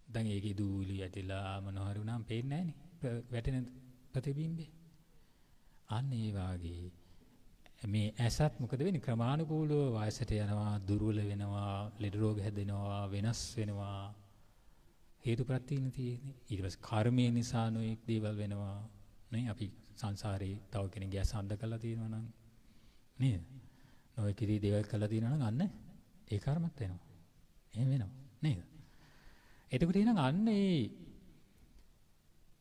දැන් ඒකේ දූලි ඇතිලා මොනවරු නම් පේන්නේ නැහනේ. වැටෙන ප්‍රතිබිම්බේ. අන්න ඒ වාගේ මේ ඇසත් මොකද වෙන්නේ? ක්‍රමානුකූලව වයසට යනවා, දුර්වල වෙනවා, ලෙඩ රෝග හැදෙනවා, වෙනස් වෙනවා. හේතුප්‍රත්‍යයෙන් තියෙන්නේ. ඊට පස්සේ කර්මය නිසා නොඑක් දේවල් වෙනවා. නේ අපි සංසාරේ තව කෙනෙක්ගේ ඇස අන්ධ කරලා තියෙනවා නම් නේද? නොඑක් ඉරි දේවල් කරලා තියෙනවා නම් අන්න ඒ කර්මත් වෙනවා. එහෙම වෙනවා නේද? එතකොට එහෙනම් අන්න ඒ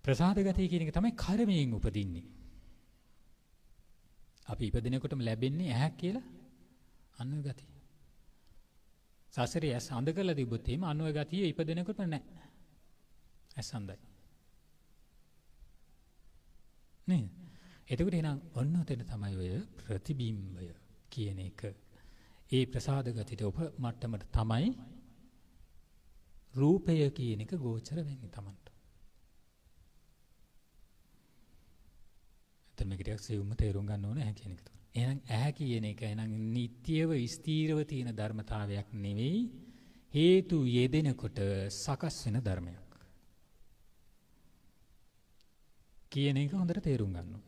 ප්‍රසාද ගතිය කියන එක තමයි කර්මයෙන් උපදින්නේ. අපි ඉපදිනකොටම ලැබෙන්නේ ඇහැක් කියලා අන්න ඔය ගතිය. සසරේ ඇස් අඳ කරලා තිබ්බොත් එහෙම අන්න ඔය ගතිය ඉපදිනකොටම නැහැ. ඇස් අඳයි. නේද? එතකොට එහෙනම් ඔන්න ඔතන තමයි ඔය ප්‍රතිබිම්බය කියන එක. ඒ ප්‍රසාද ගතියට උප මට්ටමට තමයි රූපය කියන එක ගෝචර වෙන්නේ Tamanට. එතන මේක ටිකක් සියුම්ව තේරුම් ගන්න ඕනේ ඇහැ කියන එක. එහෙනම් ඇහැ කියන එක එහෙනම් නිට්ටියව ස්ථීරව තියෙන ධර්මතාවයක් නෙවෙයි, හේතු යෙදෙනකොට සකස් වෙන ධර්මයක්. කියන එක හොඳට තේරුම් ගන්න ඕනේ.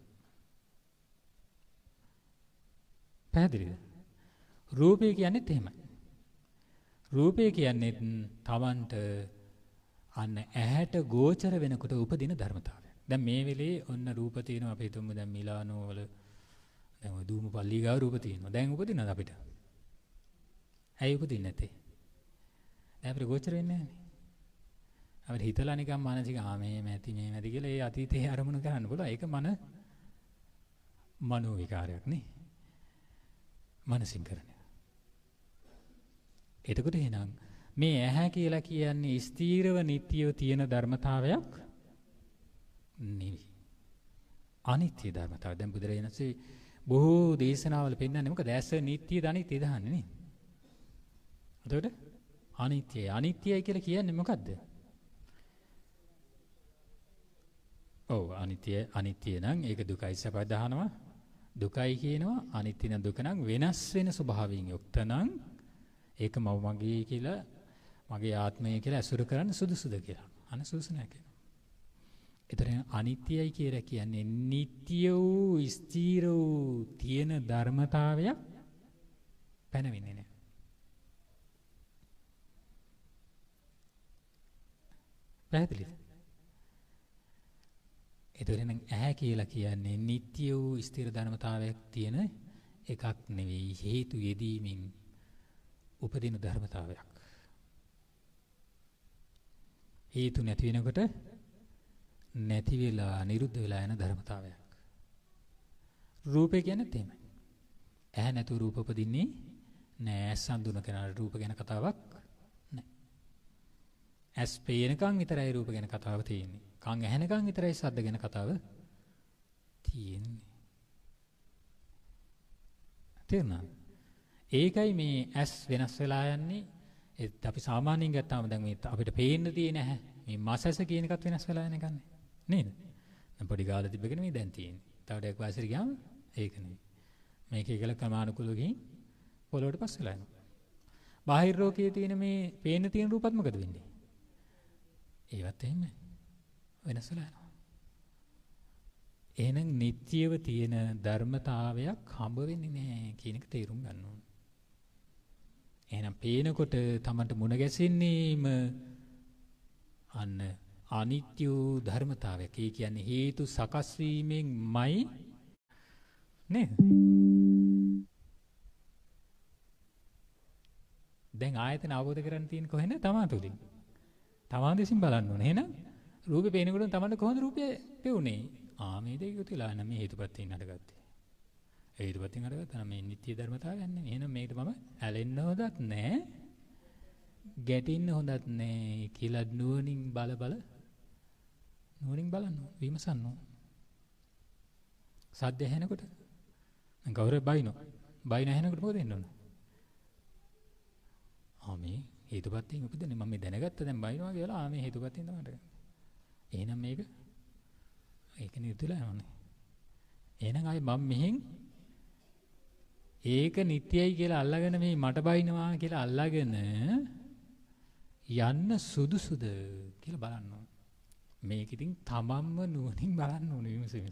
පැහැදිලිද? රූපය කියන්නේත් එහෙමයි. රූපය කියන්නේ Tamanට අන්න ඇහැට ගෝචර වෙනකොට උපදින ධර්මතාවය. දැන් මේ වෙලේ ඔන්න රූප තියෙනවා අපි හිතමු දැන් මිලානෝ වල දැන් ඔය දූම පල්ලි ගාව රූප තියෙනවා. දැන් උපදිනවද අපිට? ඇයි උපදින්නේ නැත්තේ? දැන් අපිට ගෝචර වෙන්නේ නැහැනේ. අපිට හිතලා නිකන් මානසික මේ මැති කියලා ඒ අතීතයේ අරමුණු කරන්න පුළුවන්. ඒක මනෝ විකාරයක් නේ. මනසින් කරන. එතකොට එහෙනම් මේ ඇහැ කියලා කියන්නේ ස්ථීරව නිට්ටියව තියෙන ධර්මතාවයක් නෙවෙයි. අනිත්‍ය ධර්මතාවය. දැන් බුදුරජාණන් වහන්සේ බොහෝ දේශනාවල පෙන්නන්නේ මොකද? ඇස නිට්ටියද අනිත්‍යද අහන්නේ නේ. එතකොට අනිත්‍යයි. අනිත්‍යයි කියලා කියන්නේ මොකද්ද? ඔව් අනිත්‍ය නම් ඒක දුකයි සැපයි දහනවා. දුකයි කියනවා. අනිත්‍ය නම් දුක නම් වෙනස් වෙන ස්වභාවයෙන් යුක්ත නම් ඒක මගේ කියලා මගේ ආත්මය කියලා අසුර කරන්න සුදුසුද කියලා. අන සුදුසු නැහැ කියනවා. ඒතරෙන් අනිත්‍යයි කියලා කියන්නේ නිට්ටය වූ ස්ථීර වූ තියෙන ධර්මතාවයක් පැනවෙන්නේ නැහැ. පැහැදිලිද? ඒතරෙන් ඇහැ කියලා කියන්නේ නිට්ටය වූ ස්ථීර ධර්මතාවයක් තියෙන එකක් නෙවෙයි, හේතු යෙදීමින් උපදින ධර්මතාවයක්. හේතු නැති වෙනකොට නැති වෙලා නිරුද්ධ වෙලා යන ධර්මතාවයක්. රූපය කියන්නේත් එහෙමයි. ඇහැ නැතුව රූප උපදින්නේ නෑ. ඇස් හඳුන කෙනාට රූප ගැන කතාවක් නෑ. ඇස් පේනකන් විතරයි රූප ගැන කතාව තියෙන්නේ. කන් ඇහෙනකන් විතරයි ශබ්ද ගැන කතාව තියෙන්නේ. තේරුණාද? ඒකයි මේ ඇස් වෙනස් වෙලා යන්නේ. ඒත් අපි සාමාන්‍යයෙන් ගත්තාම දැන් මේ අපිට පේන්න තියෙන ඇහැ මේ මසස කියන එකත් වෙනස් වෙලා යන එකනේ. නේද? දැන් පොඩි ගාලා තිබ්බ එක නෙමෙයි දැන් තියෙන්නේ. තව ටිකක් වයසට ගියාම ඒක නෙමෙයි. මේක ඒකල ක්‍රමානුකූලව ගිහින් පොළොවට පස් වෙලා යනවා. බාහිර ලෝකයේ තියෙන මේ පේන්න තියෙන රූපත් මොකද වෙන්නේ? ඒවත් එහෙම වෙනස් වෙලා යනවා. එහෙනම් නිට්ටියව තියෙන ධර්මතාවයක් හම්බ වෙන්නේ නැහැ කියන එක තේරුම් ගන්න ඕනේ. එහෙනම් පේනකොට Tamanට මුණ ගැසෙන්නේම අන්න අනිත්‍ය ධර්මතාවයක්. ඒ කියන්නේ හේතු සකස් වීමෙන්මයි නේද? දැන් ආයතන අවබෝධ කරගන්න තියෙන කොහෙන්ද? තමා තුලින්. තමා දෙසින් බලන්න ඕනේ. එහෙනම් රූපේ පේනකොට Tamanට කොහොමද රූපේ පෙවුනේ? මේ දෙක උතිලා නම් මේ හේතුපත්යෙන් හටගත්තේ. හේතුපත්යෙන් හටගත්තා නම් මේ නිත්‍ය ධර්මතාවයක් නෙමෙයි. එහෙනම් මේකට මම ඇලෙන්න හොදත් නැහැ. ගැටෙන්න හොදත් නැහැ කියලා නුවණින් බලන්න විමසන්න. සද්ද ඇහෙනකොට දැන් කවුරුත් බයින ඇහෙනකොට මොකද වෙන්න ඕන? මේ හේතුපත්යෙන් උපදින්නේ මම මේ දැනගත්ත දැන් බයිනවා කියලා මේ හේතුපත්යෙන් තමයි හටගන්නේ. එහෙනම් ඒක නිරුද්ධලා යනවානේ. එහෙනම් ආයේ මම මෙහෙන් ඒක නිට්ටයයි කියලා අල්ලාගෙන මේ මට බයිනවා කියලා අල්ලාගෙන යන්න සුදුසුද කියලා බලන්න ඕන. මේක ඉතින් තමන්ම නුවණින් බලන්න ඕනේ විමසීම.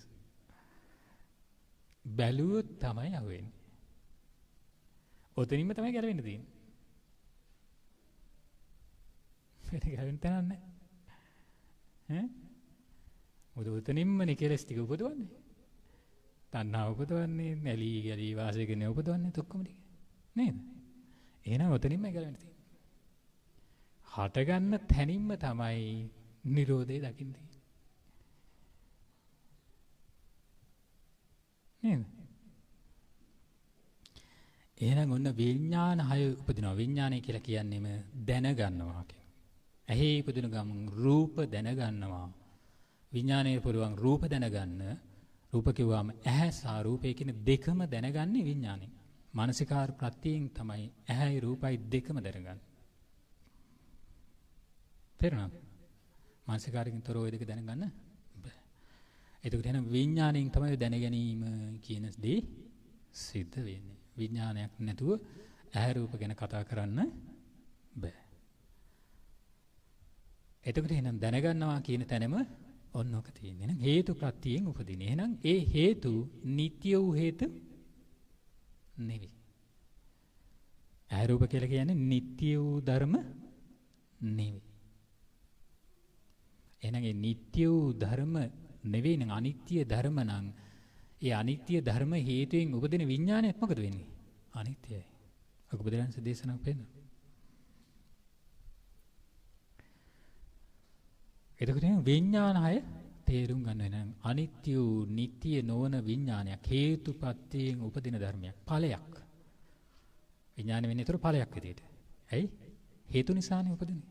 බැලුවොත් තමයි අහුවෙන්නේ. ඔතනින්ම තමයි ගැලවෙන්න තියෙන්නේ. වෙන ගැලවෙන්න තැනක් නැහැ. මොකද ඔතනින්මනේ කෙලස් ටික උපදවන්නේ. තණ්හාව උපදවන්නේ, නැලී ගැලී වාසය කරන උපදවන්නේ ඔක්කොම ටික. නේද? එහෙනම් ඔතනින්ම ගැලවෙන්න තියෙන්නේ. හට ගන්න තැනින්ම තමයි නිරෝධය දකින්නේ. නේද? එහෙනම් ඔන්න විඥාන හය උපදිනවා. විඥානය කියලා කියන්නේම දැනගන්නවා කියන. ඇහි උපදින ගමන් රූප දැනගන්නවා. විඥානයේ පුළුවන් රූප දැනගන්න. රූප කිව්වම ඇහැ සහ රූපය කියන දෙකම දැනගන්නේ විඥාණයෙන්. මානසිකාර ප්‍රත්‍යයෙන් තමයි ඇහැයි රූපයි දෙකම දැනගන්නේ. තේරුණාද? මානසිකාරකින් තොරව ඒ දෙක දැනගන්න බෑ. එතකොට එහෙනම් විඥාණයෙන් තමයි දැන ගැනීම කියන දේ සිද්ධ වෙන්නේ. විඥානයක් නැතුව ඇහැ රූප ගැන කතා කරන්න බෑ. එතකොට එහෙනම් දැනගන්නවා කියන තැනම ඔන්නෝක තියෙන්නේ. එහෙනම් හේතු ප්‍රත්‍යයෙන් උපදින. එහෙනම් ඒ හේතු නිට්ටය වූ හේතු නෙවෙයි. ඇහැ රූප කියලා කියන්නේ නිට්ටය වූ ධර්ම නෙවෙයි. එහෙනම් ඒ නිට්ටය වූ ධර්ම නෙවෙයි නම් අනිත්‍ය ධර්ම නම් ඒ අනිත්‍ය ධර්ම හේතුයෙන් උපදින විඥානයත් මොකද වෙන්නේ? අනිත්‍යයි. අක බුදුරජාණන් දේශනාවක් පෙන්නන. එතකොට විඥාන හය තේරුම් ගන්න වෙන අනිත්‍ය වූ නිට්ටය නොවන විඥානයක් හේතුපත්‍යයෙන් උපදින ධර්මයක් ඵලයක්. විඥාන වෙන්නේ ඒතර ඵලයක් විදියට. ඇයි? හේතු නිසානේ උපදින්නේ.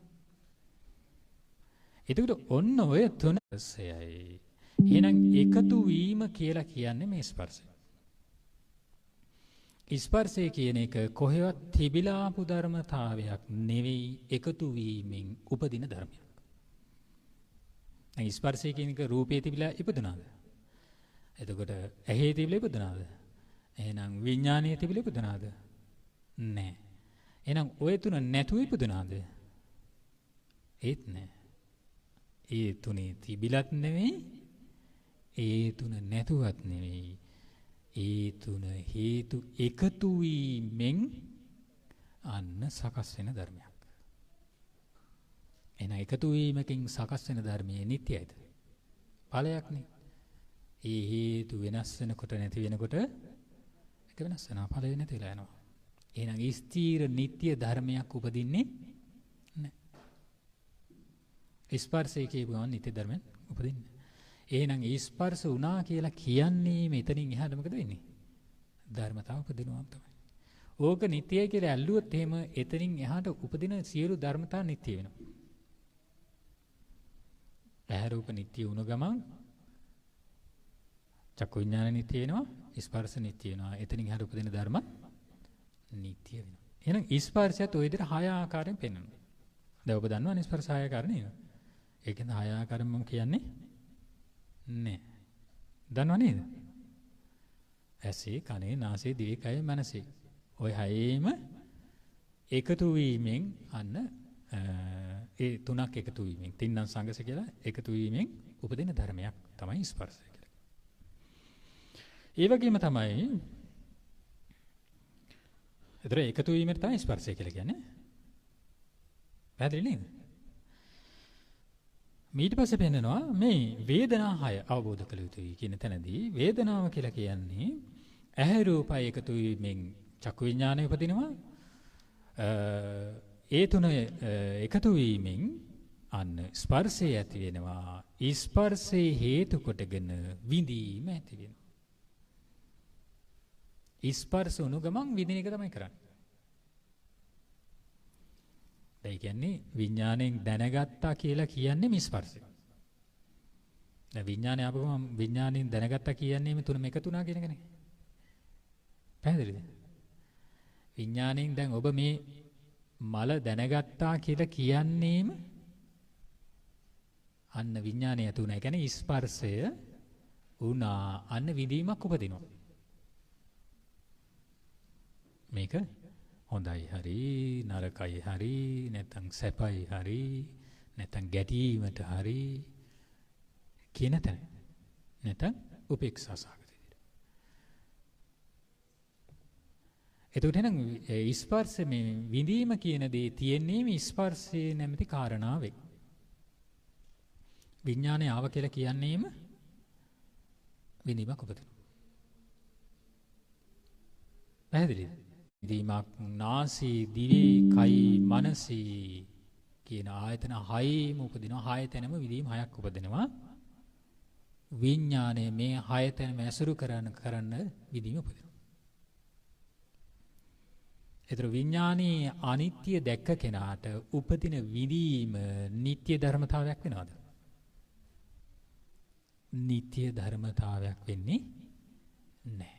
එතකොට ඔන්න ඔය තුන ස්පර්ශයයි. එහෙනම් එකතු වීම කියලා කියන්නේ මේ ස්පර්ශය. ස්පර්ශය කියන එක කොහෙවත් තිබිලාපු ධර්මතාවයක් නෙවෙයි එකතු වීමෙන් උපදින ධර්මයක්. දැන් ස්පර්ශය කියන එක රූපේ තිබිලා ඉපදුනාද? එතකොට ඇහි තිබිලා ඉපදුනාද? එහෙනම් විඥානයේ තිබිලා ඉපදුනාද? නැහැ. එහෙනම් ඔය තුන නැතුව ඉපදුනාද? ඒත් නැහැ. ඒ තුනේ තිබිලත් නෙවෙයි ඒ තුන නැතුවත් නෙවෙයි. ඒ තුන හේතු එකතු වීමෙන් අන්න සකස් වෙන ධර්මයක්. එහෙනම් එකතු වීමකින් සකස් වෙන ධර්මයේ නිට්ටයයිද? ඵලයක්නේ. ඒ හේතු වෙනස් වෙනකොට නැති වෙනකොට ඒක වෙනස් වෙනවා. ඵලය නැතිලා යනවා. එහෙනම් ස්ථීර නිට්ටය ධර්මයක් උපදින්නේ නැහැ. ස්පර්ශය කියපුවම නිට්ටය ධර්මයක් උපදින්නේ. එහෙනම් ස්පර්ශ වුණා කියලා කියන්නේ මෙතනින් එහාට මොකද වෙන්නේ? ධර්මතාව උපදිනවා තමයි. ඕක නිට්ටයයි කියලා ඇල්ලුවොත් එහෙම එතනින් එහාට උපදින සියලු ධර්මතා නිට්ටය වෙනවා. ඇහැ රූප නිට්ටය වුණ ගමන් චක්කු විඥාන නිට්ටය වෙනවා, ස්පර්ශ නිට්ටය වෙනවා. එතනින් එහාට උපදින ධර්ම නිට්ටය වෙනවා. එහෙනම් ස්පර්ශයත් ওই විදිහට 6 ආකාරයෙන් පෙන්වනවා. දැන් ඔබ දන්නවනේ ස්පර්ශ 6 ආකාර නේද? ඒකෙන් 6 ආකාරයෙන් මම කියන්නේ නෑ. දන්නව නේද? ඇසේ, කනේ, නාසයේ, දිවේ, කයේ, මනසේ. ওই 6ෙම එකතු වීමෙන් අන්න ඒ තුනක් එකතු වීමෙන් තින්නම් සංගස කියලා එකතු වීමෙන් උපදින ධර්මයක් තමයි ස්පර්ශය කියලා. ඒ වගේම තමයි ඒතර එකතු වීමෙන් තමයි ස්පර්ශය කියලා කියන්නේ. පැහැදිලි නේද? ඊට පස්සේ පෙන්නනවා මේ වේදනා 6 අවබෝධ කළ යුතුයි කියන තැනදී වේදනාව කියලා කියන්නේ ඇහැ රූපය එකතු වීමෙන් චක්කු විඥානය උපදිනවා. ඒ තුන එකතු වීමෙන් අන්න ස්පර්ශය ඇති වෙනවා. ස්පර්ශේ හේතු කොටගෙන විඳීම ඇති වෙනවා. ස්පර්ශ උණු ගමන් විඳින එක තමයි කරන්නේ. ඒ කියන්නේ විඥාණයෙන් දැනගත්තා කියලා කියන්නේ මේ ස්පර්ශය. දැන් විඥානය අපවම විඥාණයෙන් දැනගත්තා කියන්නේ මේ තුනම එකතු වුණා කියන එකනේ. පැහැදිලිද? විඥාණයෙන් දැන් ඔබ මේ මල දැනගත්තා කියලා කියන්නේම අන්න විඥානය තුන. ඒ කියන්නේ ස්පර්ශය වුණා අන්න විඳීමක් උපදිනවා. මේක හොඳයි හරි නරකයි හරි නැත්නම් සැපයි හරි නැත්නම් ගැටීමට හරි කියන තැන. නැත්නම් උපේක්ෂා සහගත විදිහට. එතකොට එහෙනම් ස්පර්ශ මේ විඳීම කියන දේ තියෙන්නේ මේ ස්පර්ශයේ නැමැති කාරණාවෙන්. විඥානය ආව කියලා කියන්නේම විඳීමක් උපදිනවා. පැහැදිලිද? විඳීමක් නාසී දිවේ කයි මනසී කියන ආයතන හයේම උපදිනවා. හයතැනම විඳීම් හයක් උපදිනවා. විඥානය මේ හයතැනම ඇසුරු කරන්න විඳීම උපදිනවා. ඒතර විඥානයේ අනිත්‍ය දැක්ක කෙනාට උපදින විඳීම නිට්ටය ධර්මතාවයක් වෙනවද? නිට්ටය ධර්මතාවයක් වෙන්නේ නැහැ.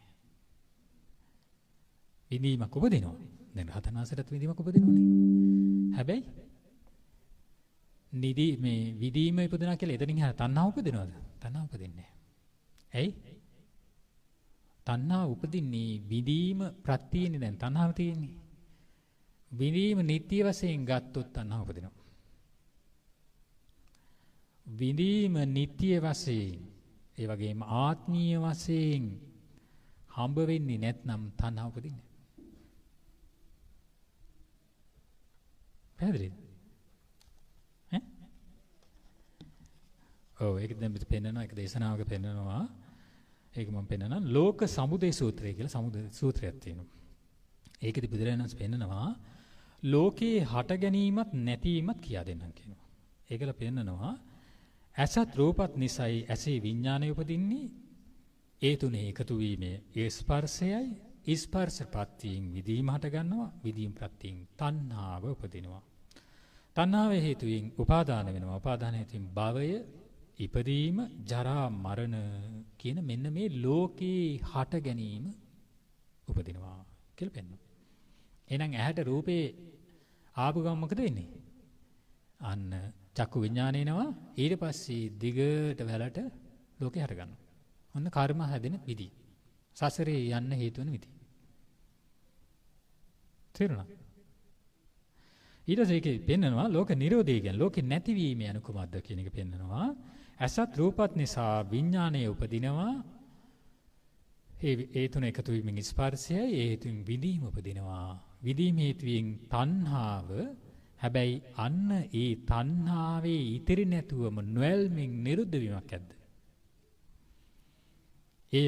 විඳීමක් උපදිනවා. දැන් රහතන් වහන්සේටත් විඳීමක් උපදිනවනේ. හැබැයි මේ විඳීම ඉපදුනා කියලා එතනින් එහා තණ්හාව උපදිනවද? තණ්හාව උපදින්නේ නැහැ. ඇයි? තණ්හාව උපදින්නේ විඳීම ප්‍රත්‍යයනේ දැන් තණ්හාව තියෙන්නේ. විඳීම නිට්ටය වශයෙන් ගත්තොත් තණ්හාව උපදිනවා. විඳීම නිට්ටය වශයෙන් ඒ වගේම ආත්මීය වශයෙන් හම්බ වෙන්නේ නැත්නම් තණ්හාව උපදින්නේ. පැහැදිලිද? ඒක දැන් මෙතන පෙන්නනවා ඒක දේශනාවක පෙන්නනවා. ඒක මම පෙන්නනවා ලෝක සමුදය සූත්‍රය කියලා සමුදය සූත්‍රයක් තියෙනවා. ඒකෙදි බුදුරජාණන් වහන්සේ පෙන්නනවා ලෝකේ හට ගැනීමත් නැතිවීමත් කියා දෙන්නම් කියනවා. ඒකල පෙන්නනවා ඇසත් රූපත් නිසයි ඇසේ විඥානය උපදින්නේ. ඒ තුනේ එකතු වීමේ ඒ ස්පර්ශයයි ස්පර්ශ ප්‍රත්‍යයෙන් විදීම හට ගන්නවා. විදීම ප්‍රත්‍යයෙන් තණ්හාව උපදිනවා. තණ්හාව හේතුවෙන් උපාදාන වෙනවා. උපාදාන හේතුවෙන් භවය ඉපදීම ජරා මරණ කියන මෙන්න මේ ලෝකේ හට ගැනීම උපදිනවා කියලා පෙන්වනවා. එහෙනම් ඇහැට රූපේ ආපු ගමන් මොකද වෙන්නේ? අන්න චක්කු විඥානේනවා ඊට පස්සේ දිගට වැලට ලෝකේ හට ගන්නවා. ඔන්න කර්ම හැදෙන විදි. සසරේ යන්න හේතු වෙන විදි. තේරුණා? ඊට පස්සේ ඒකේ පෙන්නනවා ලෝක නිරෝධය කියන්නේ ලෝකේ නැතිවීම යන කුමක්ද කියන එක පෙන්නනවා. ඇසත් රූපත් නිසා විඥානය උපදිනවා. ඒ තුන එකතු වීමෙන් ස්පර්ශයයි ඒ හේතුවෙන් විඳීම උපදිනවා. විඳීම හේතුවෙන් තණ්හාව හැබැයි අන්න ඒ තණ්හාවේ ඉතිරි නැතුවම නොයල්මින් නිරුද්ධ වීමක් ඇද්ද? එය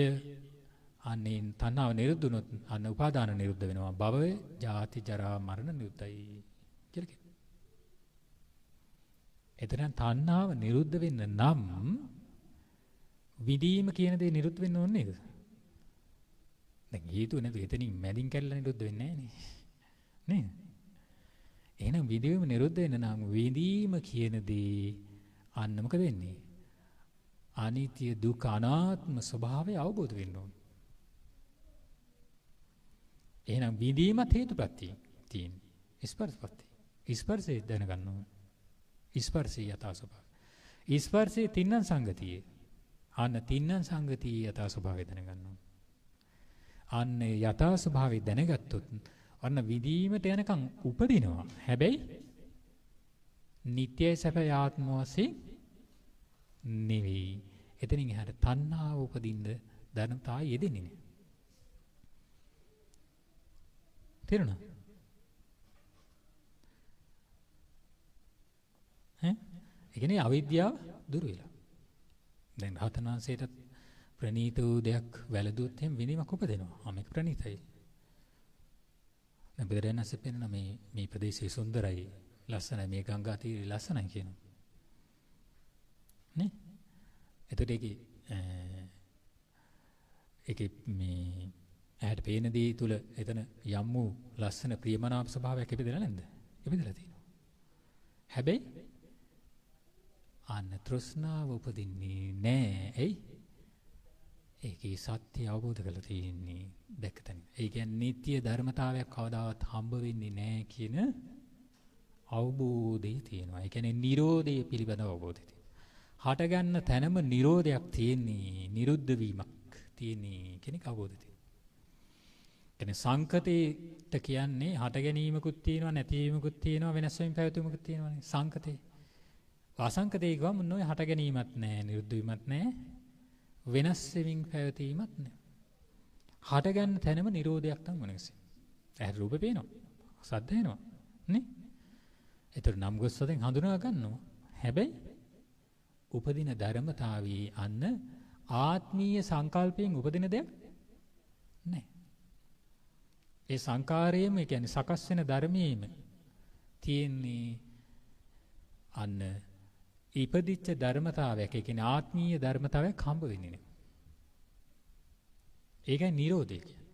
අනේ තණ්හාව නිරුද්ධ වුණොත් අන්න උපාදාන නිරුද්ධ වෙනවා. භවය, ජාති, ජරා, මරණ නිරුද්ධයි කියලා කියනවා. එතන තණ්හාව නිරුද්ධ වෙන්න නම් විදීම කියන දේ නිරුද්ධ වෙන්න ඕනේ නේද? දැන් හේතුව නේද එතනින් මැදින් කැල්ල නිරුද්ධ වෙන්නේ නැහැ නේ. එහෙනම් විදීම නිරුද්ධ වෙන්න නම් විදීම කියන දේ අන්න මොකද වෙන්නේ? අනිත්‍ය දුක් අනාත්ම ස්වභාවය අවබෝධ වෙන්න ඕනේ. එහෙනම් විදීමත් හේතුප්‍රත්‍යයෙන් තියෙන ස්පර්ශපත්‍ය. ස්පර්ශය දැනගන්න ඕනේ. ස්පර්ශය යථා ස්වභාවය. ස්පර්ශයේ තින්නම් සංගතියේ. අන්න තින්නම් සංගතියේ යථා ස්වභාවය දැනගන්න ඕනේ. අන්න යථා ස්වභාවය දැනගත්තොත් අන්න විදීමට යනකම් උපදිනවා. හැබැයි නිට්ටය සැප ආත්ම වශයෙන් නෙවෙයි. එතනින් එහාට තණ්හාව උපදින්න ධර්මතාවය යෙදෙන්නේ නැහැ. තේරුණා? ඒ කියන්නේ අවිද්‍යාව දුර වෙලා. දැන් රහතන් වහන්සේට ප්‍රණීත වූ දෙයක් වැළදුවොත් එහෙම විඳීමක් උපදිනවා. මේක ප්‍රණීතයි. දැන් බුදුරජාණන් වහන්සේ පෙන්නන මේ ප්‍රදේශය සුන්දරයි, ලස්සනයි, මේ ගංගා තීරය ලස්සනයි කියනවා. නේ? එතකොට ඒකේ මේ ඇහැට පේන දේ තුල එතන යම් වූ ලස්සන ප්‍රියමනාප ස්වභාවයක් ඉපදෙලා නැද්ද? ඉපදෙලා තියෙනවා. හැබැයි අන්න තෘෂ්ණාව උපදින්නේ නැහැ. එයි ඒකේ සත්‍ය අවබෝධ කරලා තියෙන්නේ දැක්කතන. ඒ කියන්නේ නිත්‍ය ධර්මතාවයක් කවදාවත් හම්බ වෙන්නේ නැහැ කියන අවබෝධය තියෙනවා. ඒ කියන්නේ Nirodhe පිළිබඳ අවබෝධය තියෙනවා. හට ගන්න තැනම Nirodhayak තියෙන්නේ, නිරුද්ධ වීමක් තියෙන්නේ කෙනෙක් අවබෝධය තියෙනවා. කියන්නේ සංකතේට කියන්නේ හට ගැනීමකුත් තියෙනවා නැතිවීමකුත් තියෙනවා වෙනස් වෙමින් පැවතීමකුත් තියෙනවානේ සංකතේ. අසංකතේ ගම මොනෝයි හට ගැනීමක් නැහැ නිරුද්ධ වීමක් නැහැ වෙනස් වෙමින් පැවතීමක් නැහැ. හට ගන්න තැනම නිරෝධයක් තමයි මොනකසේ. ඇහැ රූපේ පේනවා. සද්ද එනවා. නේ? ඒතර නම් ගොස් වලින් හඳුනා ගන්නවා. හැබැයි උපදින ධර්මතාවී අන්න ආත්මීය සංකල්පයෙන් උපදින දෙයක් නැහැ. ඒ සංකාරයේම කියන්නේ සකස් වෙන ධර්මයේම තියෙන්නේ අන්න ඉපදිච්ච ධර්මතාවයක්. ඒ කියන්නේ ආත්මීය ධර්මතාවයක් හම්බ වෙන්නේ නැහැ. ඒකයි නිරෝධය කියන්නේ.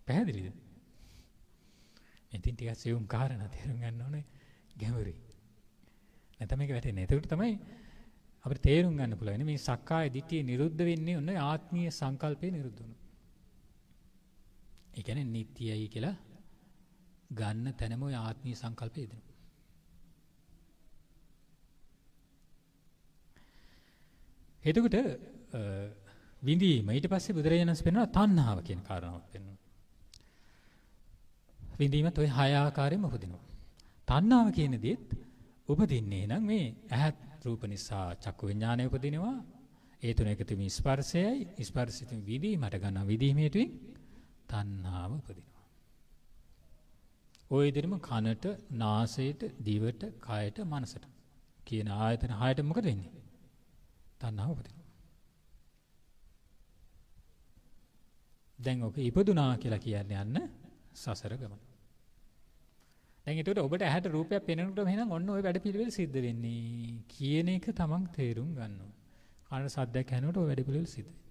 පැහැදිලිද? මෙතින් ටිකක් සියුම් කාරණා තේරුම් ගන්න ඕනේ ගැඹුරයි. නැත්නම් මේක වැටෙන්නේ. ඒකට තමයි අපිට තේරුම් ගන්න පුළුවන් මේ සක්කාය දිට්ඨිය නිරුද්ධ වෙන්නේ ඔන්න ආත්මීය සංකල්පේ නිරුද්ධ වුණා. ඒ කියන්නේ නිට්ටයයි කියලා ගන්න තැනම ඔය ආත්මීය සංකල්පය එදෙනවා. එතකොට විඳීම ඊට පස්සේ බුදුරජාණන් වහන්සේ පෙන්වනවා තණ්හාව කියන කාරණාවක් පෙන්වනවා. විඳීමත් ඔය 6 ආකාරයෙන්ම උපදිනවා. තණ්හාව කියන දෙත් උපදින්නේ නම් මේ ඇහත් රූප නිසා චක්කු විඥානය උපදිනවා. ඒ තුන එකතු වී ස්පර්ශයයි ස්පර්ශයෙන් විඳීමට ගන්න විඳීමේතුින් තණ්හාව උපදිනවා. ඔය විදිහටම කනට, නාසයට, දිවට, කයට, මනසට කියන ආයතන 6ට මොකද වෙන්නේ? තණ්හාව උපදිනවා. දැන් ඔක ඉපදුනා කියලා කියන්නේ අන්න සසර ගමන. දැන් ඒකට ඔබට ඇහැට රූපයක් පෙනෙනකොට එහෙනම් ඔන්න ඔය වැඩ පිළිවෙල සිද්ධ වෙන්නේ කියන එක තමන් තේරුම් ගන්න ඕන. කනට සද්දයක් ඇහෙනකොට ඔය වැඩ පිළිවෙල සිද්ධ වෙනවා.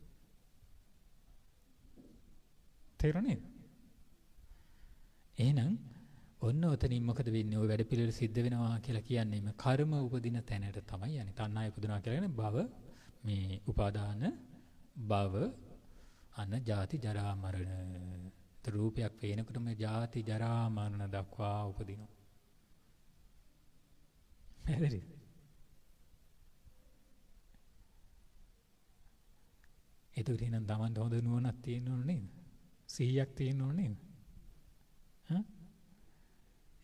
තේරුණේ? එහෙනම් ඔන්න ඔතනින් මොකද වෙන්නේ? ඔය වැඩ පිළිවෙල සිද්ධ වෙනවා කියලා කියන්නේම කර්ම උපදින තැනට තමයි යන්නේ. තණ්හාය උපදිනවා කියලා කියන්නේ භව මේ උපාදාන භව අන්න ජාති ජරා මරණ. රූපයක් පේනකොටම ජාති ජරා මරණ දක්වා උපදිනවා. හරිද? ඒකට එනම් Tamanට හොඳ නුවණක් තියෙන්න ඕන නේද? සිහියක් තියෙන්න ඕන නේද? හා?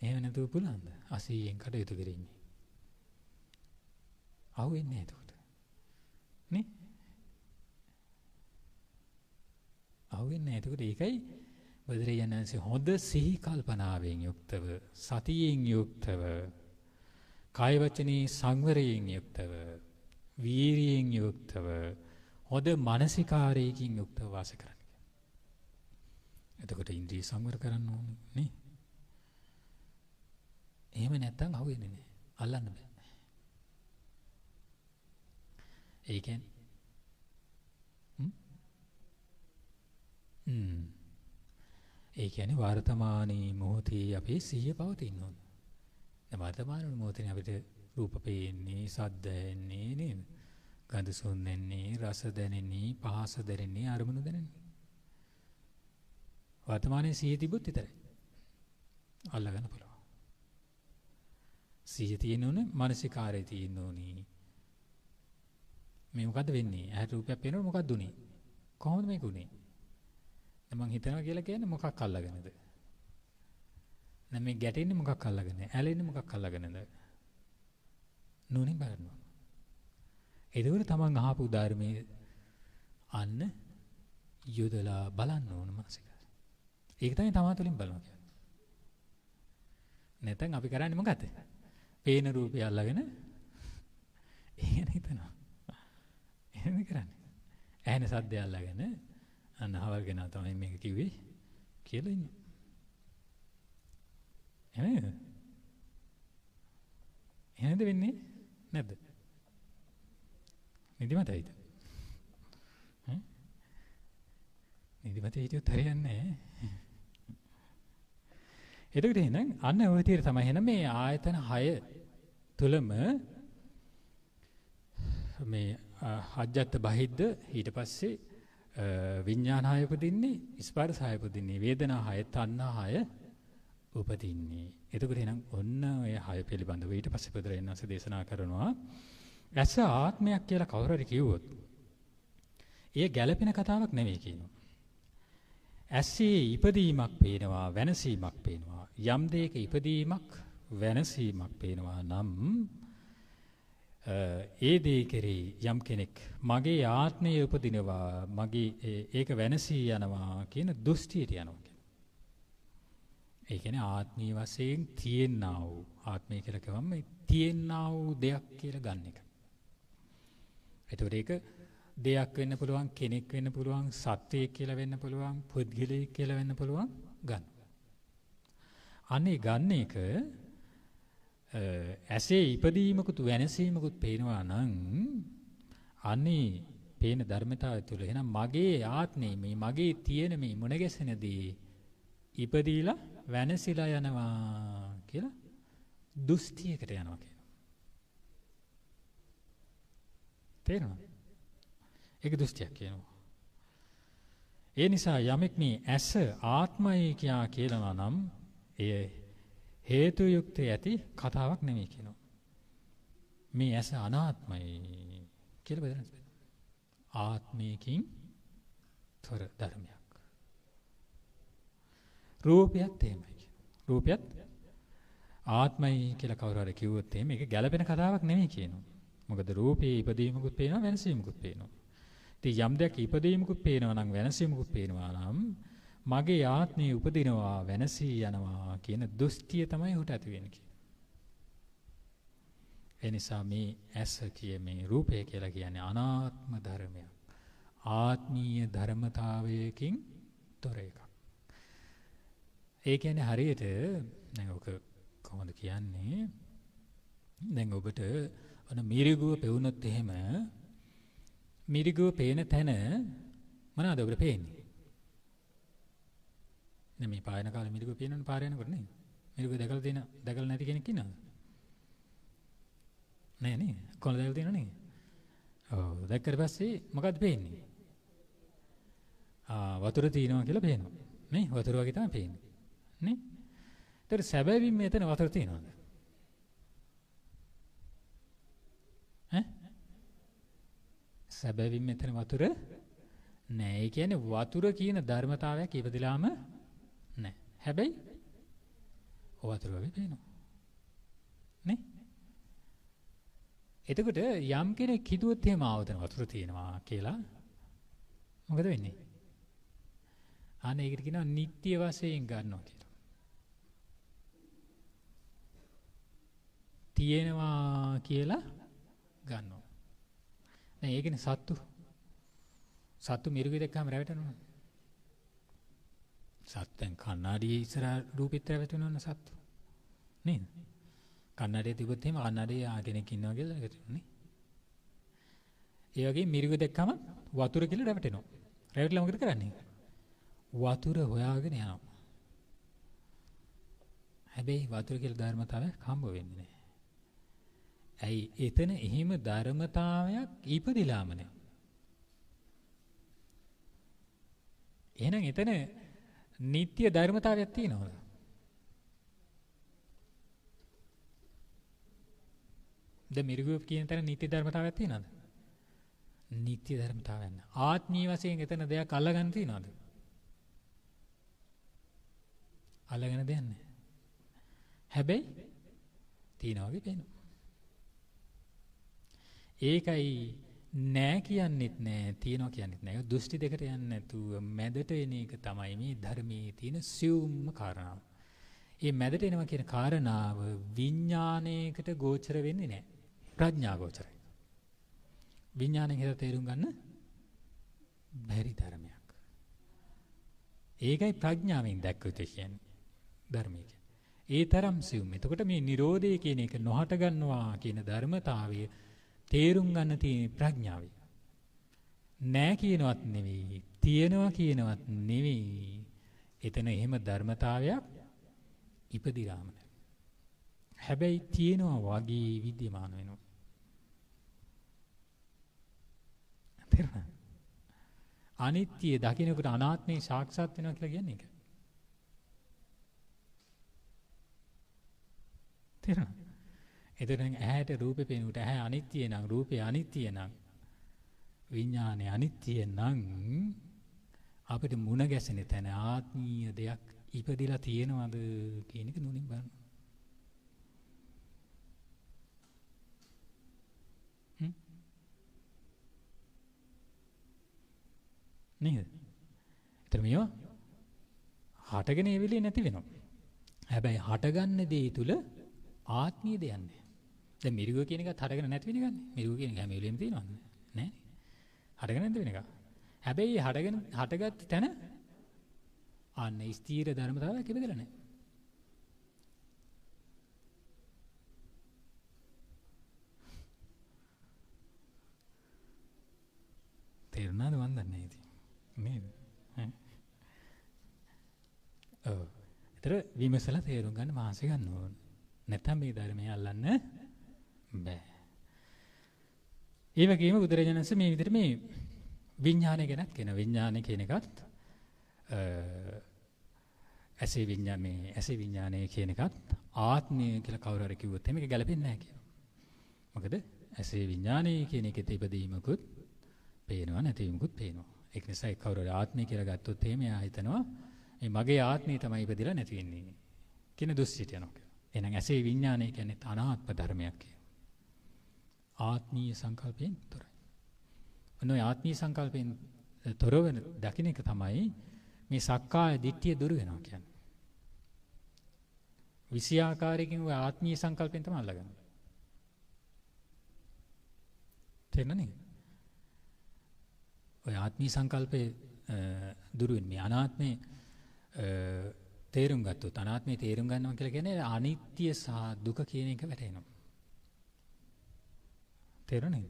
එහෙම නැතුව පුළුවන්ද? අසීයෙන් කටයුතු කරන්නේ. අහුවෙන්නේ නැහැ එතකොට. නේ? අහුවෙන්නේ නැහැ. එතකොට ඒකයි බුදුරජාණන් වහන්සේ හොඳ සිහි කල්පනාවෙන් යුක්තව සතියෙන් යුක්තව කාය වචනේ සංවරයෙන් යුක්තව වීරියෙන් යුක්තව හොඳ මානසිකාරයකින් යුක්තව වාසය කරන්න. එතකොට ඉන්ද්‍රිය සංවර කරන්න ඕනේ නේ. එහෙම නැත්තම් අහුවෙන්නේ නැහැ. අල්ලන්න බෑ. ඒ කියන්නේ ඒ කියන්නේ වර්තමානයේ මොහොතේ අපේ සිහිය පවතින්න ඕන. දැන් වර්තමාන මොහොතේ අපිට රූප පේන්නේ, ශබ්ද ඇහෙන්නේ නේද? ගඳ සුවඳ දැනෙන්නේ, රස දැනෙන්නේ, පහස දැනෙන්නේ, අරමුණු දැනෙන්නේ. වර්තමානයේ සිහිය තිබුත් විතරයි. අල්ලගන්න පුළුවන්. සිහිය තියෙන්න ඕනේ, මානසිකාරය තියෙන්න ඕනේ. මේ මොකද්ද වෙන්නේ? ඇහැ රූපයක් පේනකොට මොකක්ද උනේ? කොහොමද මේක උනේ? මම හිතනවා කියලා කියන්නේ මොකක් අල්ලගෙනද? දැන් මේ ගැටෙන්නේ මොකක් අල්ලගෙන? ඇලෙන්නේ මොකක් අල්ලගෙනද? නෝනින් බලනවා. ඒකවල තමන් අහපු ධර්මයේ අන්න යොදලා බලන්න ඕන මානසික. ඒක තමයි තමා තුළින් බලනවා කියන්නේ. නැත්නම් අපි කරන්නේ මොකද්ද? පේන රූපය අල්ලගෙන එහෙම හිතනවා. එහෙම කරන්නේ. ඇහෙන සද්දය අල්ලගෙන අන්න හවල්ගෙන තමයි මේක කිව්වේ කියලා ඉන්නේ. එහෙමද? එහෙමද වෙන්නේ? නැද්ද? නිදිමතයිද? නිදිමත හිටියොත් හරියන්නේ නැහැ. එතකොට එහෙනම් අන්න ඔය විදිහට තමයි එහෙනම් මේ ආයතන 6 තුලම මේ අජ්ජත් බහිද්ද ඊට පස්සේ විඥාන 6 උපදින්නේ, ස්පර්ශ 6 උපදින්නේ, වේදනා 6, තණ්හා 6 උපදින්නේ. එතකොට එහෙනම් ඔන්න ඔය 6 පිළිබඳව ඊට පස්සේ බුදුරජාණන් වහන්සේ දේශනා කරනවා ඇස ආත්මයක් කියලා කවුරු හරි කිව්වොත් ඒ ගැළපෙන කතාවක් නෙවෙයි කියනවා. ඇසේ ඉපදීමක් පේනවා, වෙනසීමක් පේනවා. යම් දෙයක ඉපදීමක්, වෙනසීමක් පේනවා නම් ඒ දේ කෙරෙහි යම් කෙනෙක් මගේ ආත්මය උපදිනවා, මගේ ඒක වෙනසී යනවා කියන දෘෂ්ටියට යනවා. ඒ කියන්නේ ආත්මීය වශයෙන් තියෙනා වූ ආත්මය කියලා කියවම තියෙනා වූ දෙයක් කියලා ගන්න එක. ඒතකොට ඒක දෙයක් වෙන්න පුළුවන්, කෙනෙක් වෙන්න පුළුවන්, සත්වයෙක් කියලා වෙන්න පුළුවන්, පුද්ගලයෙක් කියලා වෙන්න පුළුවන් ගන්න. අනේ ගන්න එක ඇසේ ඉපදීමකුත් වෙනසීමකුත් පේනවා නම් අනේ පේන ධර්මතාවය තුළ එහෙනම් මගේ ආත්මේ මේ මගේ තියෙන මේ මුණ ගැසෙනදී ඉපදීලා වෙනසිලා යනවා කියලා දෘෂ්ටියකට යනවා කියනවා. තේරෙනවද? ඒක දෘෂ්ටියක් කියනවා. ඒ නිසා යමෙක් මේ ඇස ආත්මයි කියනවා නම් එය හේතු යුක්ත ඇති කතාවක් නෙමෙයි කියනවා. මේ ඇස අනාත්මයි කියලා බෙදන්න. ආත්මයකින් තොර ධර්මයක්. රූපයත් එහෙමයි. රූපයත් ආත්මයි කියලා කවුරු හරි කිව්වොත් එහෙම ඒක ගැළපෙන කතාවක් නෙමෙයි කියනවා. මොකද රූපේ ඉපදීමකුත් පේනවා, වෙනසීමකුත් පේනවා. ඉතින් යම් දෙයක් ඉපදීමකුත් පේනවා නම් වෙනසීමකුත් පේනවා නම් මගේ ආත්මය උපදිනවා, වෙනසී යනවා කියන දෘෂ්ටිය තමයි උට ඇති වෙන්නේ. ඒ නිසා මේ ඇස මේ රූපය කියලා කියන්නේ අනාත්ම ධර්මයක්. ආත්මීය ධර්මතාවයකින් තොර එකක්. ඒ කියන්නේ හරියට දැන් ඔක කොහොමද කියන්නේ? දැන් ඔබට අන මිරිගුව පෙවුනොත් එහෙම මිරිගුව පේන තැන මොනවද ඔබට පේන්නේ? නේ මේ පායන කාලේ මිරිගුව පේනවනේ පාර යනකොට නේ. මිරිගුව දැකලා නැති කෙනෙක් ඉන්නවද? නෑ නේ. කොහොමද දැකලා තියෙනව නේ? ඔව් දැක්කට පස්සේ මොකද්ද පේන්නේ? වතුර තියෙනවා කියලා පේනවා. නේ වතුර වගේ තමයි පේන්නේ. නේ? ඒතර සැබවින්ම එතන වතුර තියෙනවද? සැබවින්ම එතන වතුර නෑ. ඒ කියන්නේ වතුර කියන ධර්මතාවයක් ඉපදිලාම නෑ. හැබැයි වතුර වගේ පේනවා. නේ? එතකොට යම් කෙනෙක් හිතුවොත් එහෙම ආවතන වතුර තියෙනවා කියලා මොකද වෙන්නේ? අනේ ඒකට කියනවා නිට්ටය වශයෙන් ගන්නවා කියලා. තියෙනවා කියලා ගන්නවා. දැන් ඒකනේ සත්තු මිරිගු දැක්කම රැවටෙනවා. සත්ත්වෙන් කණ්ණාඩියේ ඉස්සරහ රූපෙත් රැවටෙනවනේ සත්තු. නේද? කණ්ණාඩියේ තිබුත් එහෙම කණ්ණාඩියේ කෙනෙක් ඉන්නවා කියලා රැවටෙනවා නේ. ඒ වගේ මිරිගු දැක්කම වතුර කියලා රැවටෙනවා. රැවටිලා මොකද කරන්නේ? වතුර හොයාගෙන යනවා. හැබැයි වතුර කියලා ධර්මතාවයක් හම්බ වෙන්නේ නැහැ. ඇයි එතන එහෙම ධර්මතාවයක් ඉපදිලාම නැහැ. එහෙනම් එතන නිට්ටය ධර්මතාවයක් තියෙනවද? දැන් මිරිගුව කියන තැන නිට්ටය ධර්මතාවයක් තියෙනවද? නිට්ටය ධර්මතාවයක් නැහැ. ආත්මීය වශයෙන් එතන දෙයක් අල්ලගන්න තියෙනවද? අල්ලගෙන දෙයක් නැහැ. හැබැයි තියෙනවා වගේ පේනවා. ඒකයි නෑ කියන්නෙත් නෑ, තියෙනවා කියන්නෙත් නෑ. ඒ දෘෂ්ටි දෙකට යන්නේ නැතුව මැදට එන එක තමයි මේ ධර්මයේ තියෙන සියුම්ම කාරණාව. මේ මැදට එනවා කියන කාරණාව විඥාණයකට ගෝචර වෙන්නේ නෑ. ප්‍රඥා ගෝචරයි. විඥාණයෙන් හිත තේරුම් ගන්න බැරි ධර්මයක්. ඒකයි ප්‍රඥාවෙන් දැක්වෙත කියන්නේ ධර්මයේ. ඒ තරම් සියුම්. එතකොට මේ Nirodhe කියන එක නොහට ගන්නවා කියන ධර්මතාවය තේරුම් ගන්න තියෙන ප්‍රඥාවයි. නෑ කියනවත් නෙවෙයි, තියෙනවා කියනවත් නෙවෙයි. එතන එහෙම ධර්මතාවයක් ඉපදිලාම නැහැ. හැබැයි තියෙනවා වගේ විද්‍යමාන වෙනවා. තේරුණාද? අනිත්‍ය දකින්නකොට අනාත්මේ සාක්ෂාත් වෙනවා කියලා කියන්නේ ඒක. තේරුණාද? එතන ඇහැට රූපේ පේනකොට ඇහැ අනිත්‍ය නම් රූපේ අනිත්‍ය නම් විඥානේ අනිත්‍ය නම් අපිට මුණ ගැසෙන තැන ආත්මීය දෙයක් ඉපදිලා තියෙනවද කියන එක නුනින් බලන්න. නේද? ඒතර මේවා හටගෙන ඒ වෙලේ නැති වෙනවා. හැබැයි හටගන්න දේ තුල ආත්මීය දෙයක් නැහැ. දැන් මිරිගුව කියන එකත් හටගෙන නැති වෙන එකනේ. මිරිගුව කියන එක හැම වෙලෙම තියෙනවද? නැහැ. හටගෙන නැති වෙන එක. හැබැයි හටගත් තැන අන්න ස්ථීර ධර්මතාවයක් ඉපදෙලා නැහැ. තේරුණාද මන් දන්නේ ඉතින්. නේද? ඔව්. ඒතර විමසලා තේරුම් ගන්න මාසෙ ගන්න ඕන. නැත්නම් මේ ධර්මය අල්ලන්න බෑ. ඒ වගේම බුදුරජාණන් වහන්සේ මේ විදිහට මේ විඥානය ගැනත් කියන විඥානය කියන එකත් ඇසේ විඥානය කියන එකත් ආත්මය කියලා කවුරු හරි කිව්වොත් මේක ගැලපෙන්නේ නැහැ කියනවා. මොකද ඇසේ විඥානය කියන එකේ ඉපදීමකුත් පේනවා නැතිවීමකුත් පේනවා. ඒක නිසා ඒ කවුරු හරි ආත්මය කියලා ගත්තොත් එහෙම එයා හිතනවා මේ මගේ ආත්මය තමයි ඉපදිලා නැති වෙන්නේ කියන දුස්සිත යනවා. එහෙනම් ඇසේ විඥානය කියන්නේ අනාත්ම ධර්මයක් කියනවා. ආත්මීය සංකල්පයෙන් තොරයි. ඔන්න ආත්මීය සංකල්පයෙන් තොරව දකින්න එක තමයි මේ සක්කාය දිට්ඨිය දුරු වෙනවා කියන්නේ. විෂයාකාරයෙන් ඔය ආත්මීය සංකල්පයෙන් තමයි අල්ලගන්නේ. තේරෙනවද? ඔය ආත්මීය සංකල්පේ දුරු වෙන මේ අනාත්මේ තේරුම් ගත්තොත් අනාත්මේ තේරුම් ගන්නවා කියලා කියන්නේ අනිත්‍ය සහ දුක කියන එක වැටහෙනවා. තේරුණාද?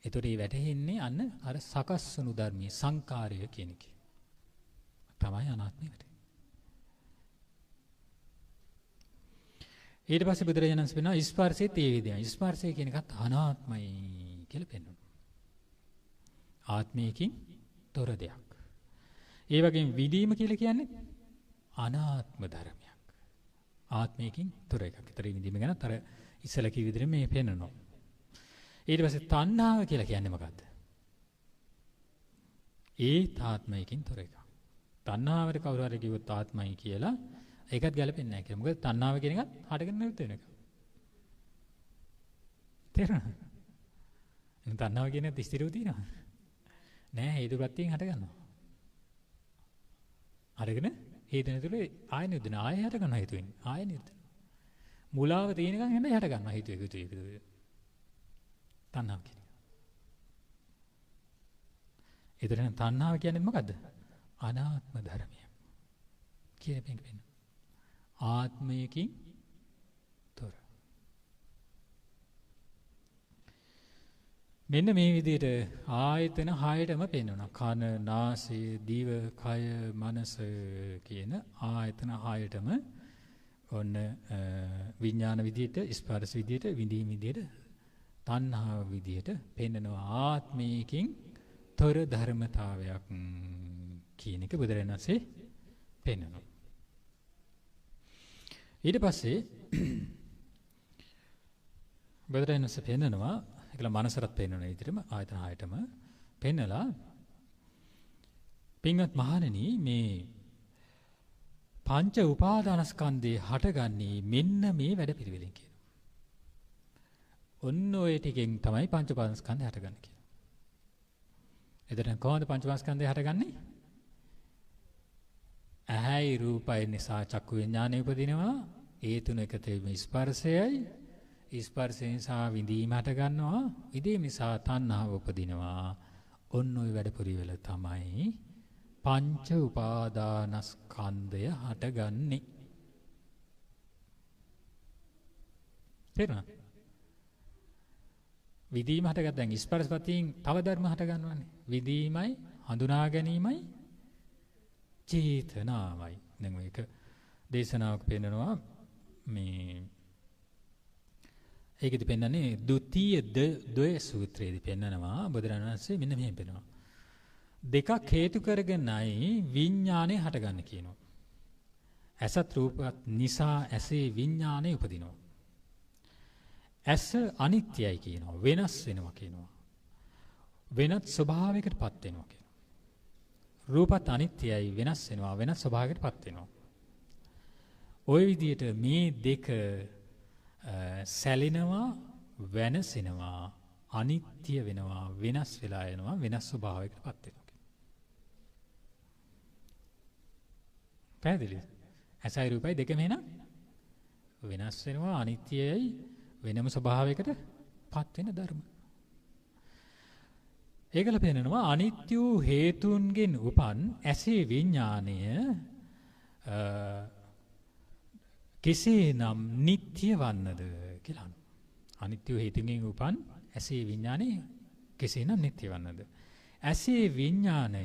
ඒතකොට මේ වැටහෙන්නේ අන්න අර සකස් වුණු ධර්මයේ සංකාරය කියන එක. තමයි අනාත්මය වැටෙන්නේ. ඊට පස්සේ බුදුරජාණන් වහන්සේ වෙනවා ස්පර්ශයේත් ඒ විදිහයි. ස්පර්ශය කියන එකත් අනාත්මයි කියලා පෙන්වනවා. ආත්මයකින් තොර දෙයක්. ඒ වගේම විදීම කියලා කියන්නේ අනාත්ම ධර්මයක්. ආත්මයකින් තොර එකක්. ඒතර විදීම ගැනත් අර ඉස්සලා කිව්ව විදිහට මේ පෙන්වනවා. ඊට පස්සේ තණ්හාව කියලා කියන්නේ මොකද්ද? ඒත් ආත්මයකින් තොර එකක්. තණ්හාවට කවුරු හරි කිව්වොත් ආත්මයි කියලා ඒකත් ගැලපෙන්නේ නැහැ කියලා. මොකද තණ්හාව කියන එකත් හටගෙන නැවත වෙන එක. තේරුණාද? එහෙනම් තණ්හාව කියන එක ස්ථිරව තියෙනවා. නෑ හේතුප්‍රත්‍යයෙන් හට ගන්නවා. අරගෙන හේතු නැතුලේ ආය නිරුද්ධන ආය හට ගන්නවා හේතු වෙන්නේ. ආය නිරුද්ධන. මුලාව තියෙනකන් හැබැයි හට ගන්නවා හේතු එකතු එකතු. තණ්හාව කියන්නේ. ඒතරම් තණ්හාව කියන්නේ මොකද්ද? අනාත්ම ධර්මය. කියන එක වෙන. ආත්මයකින් තොර. මෙන්න මේ විදිහට ආයතන 6ටම පෙන්වනවා. කන, නාසය, දිව, කය, මනස කියන ආයතන 6ටම ඔන්න විඥාන විදිහට, ස්පර්ශ විදිහට, විඳීම් විදිහට, තණ්හාව විදිහට පෙන්වනවා. ආත්මයකින් තොර ධර්මතාවයක් කියන එක බුදුරජාණන් වහන්සේ පෙන්වනවා. ඊට පස්සේ බුදුරජාණන් වහන්සේ පෙන්වනවා ඒකල මනසරත් පෙන්වන විදිහටම ආයතන 6ටම පෙන්නලා පින්වත් මහණෙනි මේ පංච උපාදානස්කන්ධේ හටගන්නේ මෙන්න මේ වැඩපිළිවෙලෙන් කියනවා. ඔන්න ඔය ටිකෙන් තමයි පංච උපාදානස්කන්ධය හටගන්නේ කියනවා. එතන කොහොමද පංච උපාදානස්කන්ධය හටගන්නේ? ඇහැයි රූපයි නිසා චක්කු විඥානය උපදිනවා. ඒ තුන එකතු වෙන ස්පර්ශයයි. ස්පර්ශය නිසා විඳීම හට ගන්නවා. විඳීම නිසා තණ්හාව උපදිනවා. ඔන්න ඔය වැඩපිළිවෙල තමයි පංච උපාදානස්කන්ධය හටගන්නේ. තේරුණා? විඳීම හටගත්ත දැන් ස්පර්ශපතියෙන් තව ධර්ම හට ගන්නවානේ. විඳීමයි, හඳුනා ගැනීමයි, චේතනාවයි. දැන් මේක දේශනාවක් පෙන්නනවා මේ ඒකෙදි පෙන්නන්නේ ဒုတိယ ද්වය සූත්‍රයේදී පෙන්නනවා බුදුරජාණන් වහන්සේ මෙන්න මෙහෙම පෙන්නනවා. දෙකක් හේතු කරගෙනයි විඥානය හටගන්නේ කියනවා. ඇසත් රූපත් නිසා ඇසේ විඥානය උපදිනවා. ඇස අනිත්‍යයි කියනවා. වෙනස් වෙනවා කියනවා. වෙනත් ස්වභාවයකටපත් වෙනවා කියනවා. රූපත් අනිත්‍යයි වෙනස් වෙනවා වෙනත් ස්වභාවයකටපත් වෙනවා. ওই විදිහට මේ දෙක සැලෙනවා වෙනසෙනවා අනිත්‍ය වෙනවා වෙනස් වෙලා යනවා වෙනස් ස්වභාවයකටපත් වෙනවා. පැහැදිලිද? ඇසයි රූපයි දෙකම එහෙනම් වෙනස් වෙනවා අනිත්‍යයි වෙනම ස්වභාවයකටපත් වෙන ධර්ම. ඒකල පෙන්නනවා අනිත්‍ය වූ හේතුන්ගෙන් උපන් ඇසේ විඥාණය කෙසේනම් නিত্য වන්නද කියලා. අනිත්‍ය වූ හේතුන්ගෙන් උපන් ඇසේ විඥාණය කෙසේනම් නিত্য වන්නද? ඇසේ විඥාණය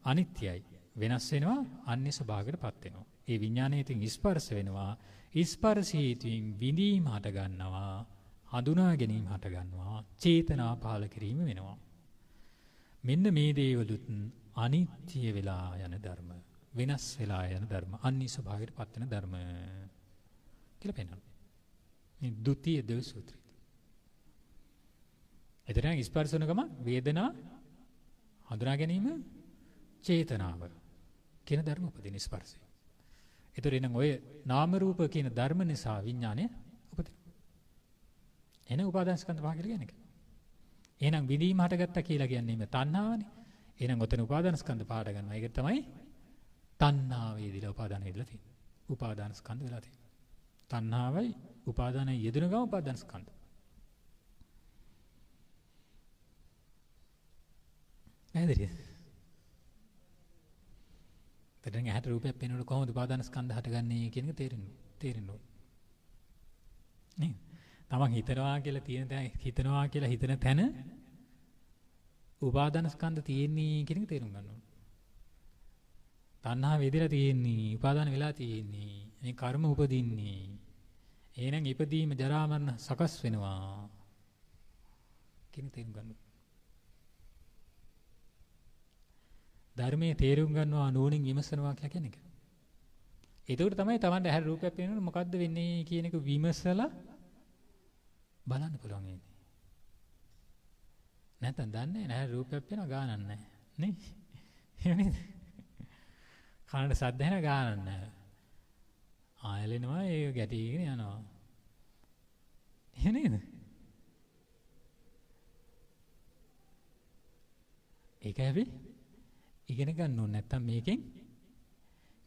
අනිත්‍යයි වෙනස් වෙනවා අන්‍ය ස්වභාවයකටපත් වෙනවා. ඒ විඥාණයෙන් ස්පර්ශ වෙනවා. ස්පර්ශ හේතුයෙන් විඳීම හට ගන්නවා. හඳුනා ගැනීම හට ගන්නවා. චේතනා පහළ කිරීම වෙනවා. මෙන්න මේ දේවලුත් අනිත්‍ය වෙලා යන ධර්ම, වෙනස් වෙලා යන ධර්ම, අන්‍ය ස්වභාවයකටපත් වෙන ධර්ම කියලා පෙන්නනවා. මේ ဒုတိယ දේව සූත්‍රය. එතන ස්පර්ශ වෙන ගම වේදනා හඳුනා ගැනීම චේතනාව කියන ධර්ම උපදින ස්පර්ශය. ඒතර එනම් ඔය නාම රූප කියන ධර්ම නිසා විඥානය උපදින. එන උපාදාන ස්කන්ධ පහ කියලා කියන්නේ. එහෙනම් විදීම හටගත්තා කියලා කියන්නේ මේ තණ්හාවනේ. එහෙනම් ඔතන උපාදාන ස්කන්ධ පහට ගන්නවා. ඒක තමයි තණ්හාව වේදිලා උපාදාන වේදිලා තියෙන්නේ. උපාදාන ස්කන්ධ වෙලා තියෙන්නේ. තණ්හාවයි උපාදානයි යෙදෙන ගම උපාදාන ස්කන්ධ. ඇදරිය. දැන් ඇහැට රූපයක් පේනකොට කොහොමද උපාදාන ස්කන්ධ හටගන්නේ කියන එක තේරෙන්න ඕනේ. නේ? තමන් හිතනවා කියලා හිතන තැන උපාදාන ස්කන්ධ තියෙන්නේ කියන එක තේරුම් ගන්න ඕනේ. තණ්හා වේදලා තියෙන්නේ, උපාදාන වෙලා තියෙන්නේ, මේ කර්ම උපදින්නේ. එහෙනම් ඉපදීම ජරා මරණ සකස් වෙනවා කියන තේරුම් ගන්න ඕනේ. ධර්මයේ තේරුම් ගන්නවා නුවණින් විමසනවා කියලා කියන එක. ඒකට තමයි Tamanට ඇහැ රූපයක් පේනකොට මොකද්ද වෙන්නේ කියන එක විමසලා බලන්න පුළුවන් ඉන්නේ. නැත්නම් දන්නේ නැහැ රූපයක් පේනවා ගානක් නැහැ. නේ? එහෙම නේද? කනට සද්ද ඇහෙන ගානක් නැහැ. ආයලෙනවා ඒක ගැටිගෙන යනවා. එහෙම නේද? ඒක හැබැයි ඉගෙන ගන්න ඕනේ නැත්තම් මේකෙන්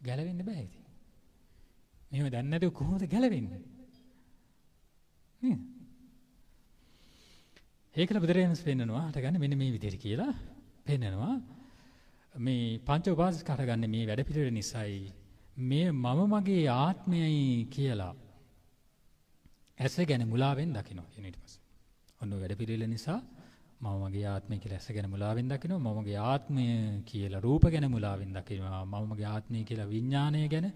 ගැලවෙන්න බෑ ඉතින්. මෙහෙම දන්නේ නැතුව කොහොමද ගැලවෙන්නේ? ඒකල බුදුරජාණන් පෙන්නනවා හටගන්නේ මෙන්න මේ විදිහට කියලා පෙන්නනවා. මේ පංච උපාදානස්කන්ධ හටගන්නේ මේ වැඩ පිළිවෙල නිසායි. මේ මම මගේ ආත්මයයි කියලා ඇස ගැන මුලාවෙන් දකිනවා කියන ඊට පස්සේ. ඔන්න වැඩ පිළිවෙල නිසා මම මගේ ආත්මය කියලා ඇස ගැන මුලාවෙන් දකිනවා. මම මගේ ආත්මය කියලා රූප ගැන මුලාවෙන් දකිනවා. මම මගේ ආත්මය කියලා විඥාණය ගැන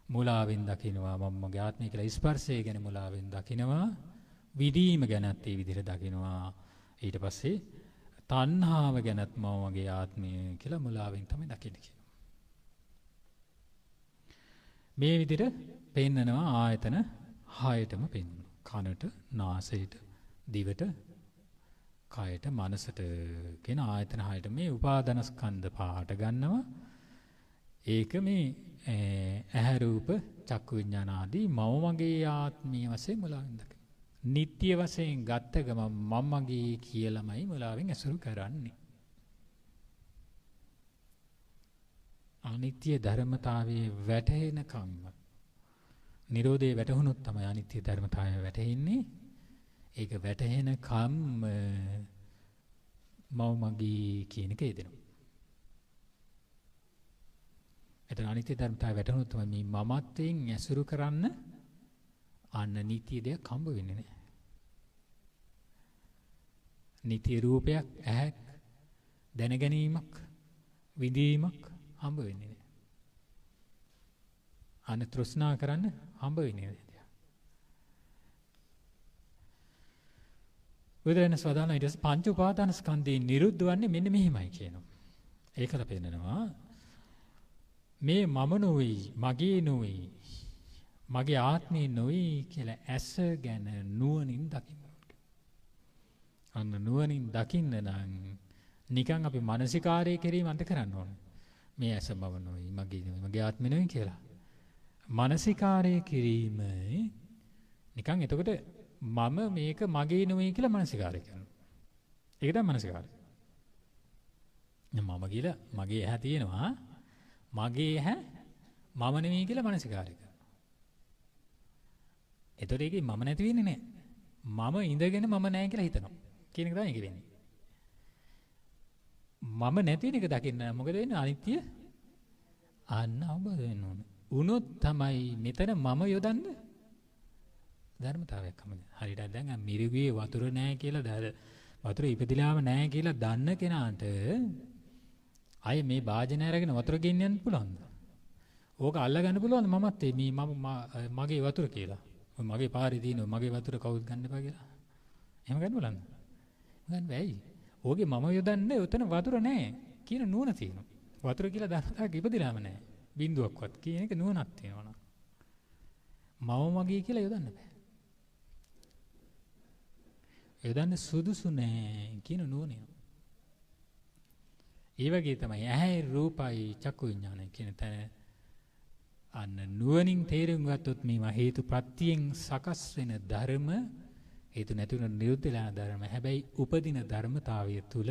මුලාවෙන් දකිනවා. මම මගේ ආත්මය කියලා ස්පර්ශය ගැන මුලාවෙන් දකිනවා. විදීම ගැනත් ඒ විදිහට දකිනවා. ඊට පස්සේ තණ්හාව ගැනත් මම මගේ ආත්මය කියලා මුලාවෙන් තමයි දකින්නේ කියනවා. මේ විදිහට පෙන්නනවා ආයතන 6ටම පෙන්නනවා. කනට, නාසයට, දිවට, කයට, මනසට කියන ආයතන 6ට මේ උපාදානස්කන්ධ පහට ගන්නවා. ඒක මේ ඇහැ රූප චක්කු විඥාන ආදී මම මගේ ආත්මීය වශයෙන් මුලාවෙන් දකිනවා. නිට්ටය වශයෙන් ගත්ත ගම මම මගේ කියලාමයි මුලාවෙන් ඇසුරු කරන්නේ. අනිත්‍ය ධර්මතාවයේ වැටහෙන කම්ම නිරෝධයේ වැටහුනොත් තමයි අනිත්‍ය ධර්මතාවය වැටහෙන්නේ. ඒක වැටහෙන කම්ම මම මගේ කියන එක එදෙනවා. එතන අනිත්‍ය ධර්මතාවය වැටහුනොත් තමයි මේ මමත්වයෙන් ඇසුරු කරන්න අන්න නිත්‍ය දෙයක් හම්බ වෙන්නේ නැහැ. නිත්‍ය රූපයක්, ඇහක්, දැනගැනීමක්, විඳීමක් හම්බ වෙන්නේ නැහැ. අන්න තෘෂ්ණා කරන්න හම්බ වෙන්නේ නැහැ. බුදුරජාණන් වහන්සේ ඊට පස්සේ පංච උපාදානස්කන්ධේ නිරුද්ධ වන්නේ මෙන්න මෙහිමයි කියනවා. ඒකල පෙන්නනවා මේ මම නොවේ, මගේ නොවේ, මගේ ආත්මේ නොවේ කියලා ඇස ගැන නුවණින් දකින්න. අන්න නුවණින් දකින්න නම් නිකන් අපි මානසිකාරය කිරීම අන්ත කරන්න ඕනේ. මේ ඇස බව නොයි, මගේ නෙවෙයි, මගේ ආත්මෙ නෙවෙයි කියලා. මානසිකාරය කිරීම නිකන් එතකොට මම මේක මගේ නෙවෙයි කියලා මානසිකාරය කරනවා. ඒක තමයි මානසිකාරය. මම කියලා මගේ ඇහැ තියෙනවා. මගේ ඇහැ මම නෙවෙයි කියලා මානසිකාරය කරනවා. එතකොට ඒකේ මම නැති වෙන්නේ නැහැ. මම ඉඳගෙන මම නැහැ කියලා හිතනවා. කියන එක තමයි ඒක වෙන්නේ. මම නැති වෙන එක දකින්න මොකද වෙන්නේ? අනිත්‍ය අන්න අවබෝධ වෙන්න ඕන. උනොත් තමයි මෙතන මම යොදන්නේ ධර්මතාවයක් හැමද. හරියට දැන් මිරිගුවේ වතුර නැහැ කියලා වතුර ඉපදිලාම නැහැ කියලා දන්න කෙනාට අය මේ භාජනය අරගෙන වතුර ගෙනියන්න පුළුවන්ද? ඕක අල්ල ගන්න පුළුවන්ද මමත් මේ මගේ වතුර කියලා. මගේ පාරේ තියෙන මගේ වතුර කවුරුත් ගන්න එපා කියලා. එහෙම ගන්න බලන්න. ගන්න බෑයි. ඕකේ මම යොදන්නේ උතන වතුර නැහැ කියන නුවණ තියෙනවා. වතුර කියලා දන්නතාවක් ඉපදිලාම නැහැ. බින්දුවක්වත් කියන එක නුවණක් තියෙනවා නම්. මම මගේ කියලා යොදන්න බෑ. යොදන්න සුදුසු නැහැ කියන නුවණ. ඒ වගේ තමයි ඇහැ රූපයි චක්කු විඥානයි කියන තැන අන්න නුවණින් තේරුම් ගත්තොත් මේවා හේතු ප්‍රත්‍යයෙන් සකස් වෙන ධර්ම හේතු නැතුව නිරුද්ධ වෙන ධර්ම. හැබැයි උපදින ධර්මතාවය තුල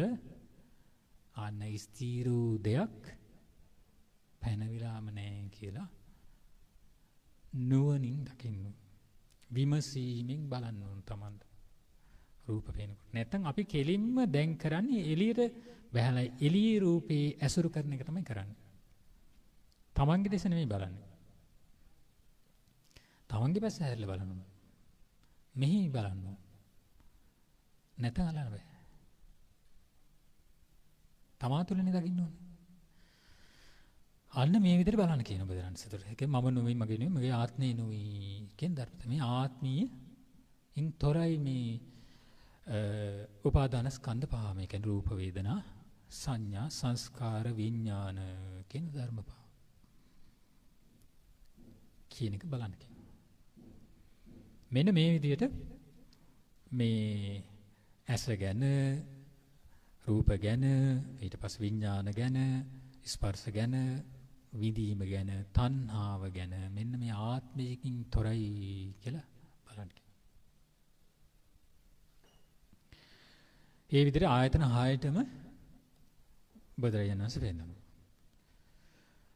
අන්න ස්ථීර දෙයක් පැනවිලාම නැහැ කියලා නුවණින් දකින්න. විමසීමෙන් බලන්න ඕන තමන්ට. රූප පේනකොට. නැත්නම් අපි කෙලින්ම දැන් කරන්නේ එළියට බහැලා එළියේ රූපේ ඇසුරු කරන එක තමයි කරන්නේ. තමන්ගේ දේශ නෙමෙයි බලන්නේ. තමන්ගේ පැත්ත හැරලා බලනවා. මෙහි බලනවා. නැත්නම් අල්ලන්න බෑ. තමා තුළනේ දකින්න ඕනේ. අන්න මේ විදිහට බලන්න කියන බදරන් සතර. ඒක මම නෙවෙයි මගේ නෙවෙයි මගේ ආත්මේ නෙවෙයි කියන ධර්මත. මේ ආත්මීය ඉන් තොරයි මේ උපාදාන ස්කන්ධ පහ. මේ කියන්නේ රූප වේදනා සංඥා සංස්කාර විඥාන කියන ධර්ම පහ. කියන එක බලන්න කියන. මෙන්න මේ විදිහට මේ ඇස ගැන රූප ගැන ඊට පස්සේ විඥාන ගැන ස්පර්ශ ගැන විදීම ගැන තණ්හාව ගැන මෙන්න මේ ආත්මයකින් තොරයි කියලා බලන්න. ඒ විදිහට ආයතන 6ටම බුදුරජාණන් වහන්සේ පෙන්නනවා.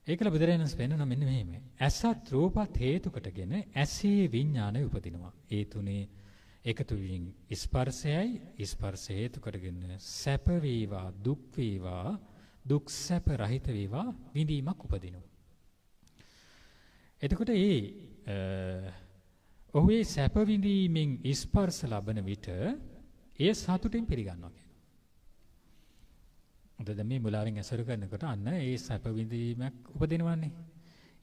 ඒකල බුදුරජාණන් වහන්සේ පෙන්නනවා මෙන්න මෙහෙම. ඇසත් රූපත් හේතු කොටගෙන ඇසේ විඥානය උපදිනවා. ඒ තුනේ එකතු වීම ස්පර්ශයයි ස්පර්ශ හේතු කොටගෙන සැප වේවා දුක් වේවා දුක් සැප රහිත වේවා විඳීමක් උපදිනවා. එතකොට ඔහුේ සැප විඳීමෙන් ස්පර්ශ ලබන විට ඒ සතුටින් පිළිගන්නවා කියනවා. උදද මේ මුලාවෙන් ඇසුරු කරනකොට අන්න ඒ සැප විඳීමක් උපදිනවන්නේ.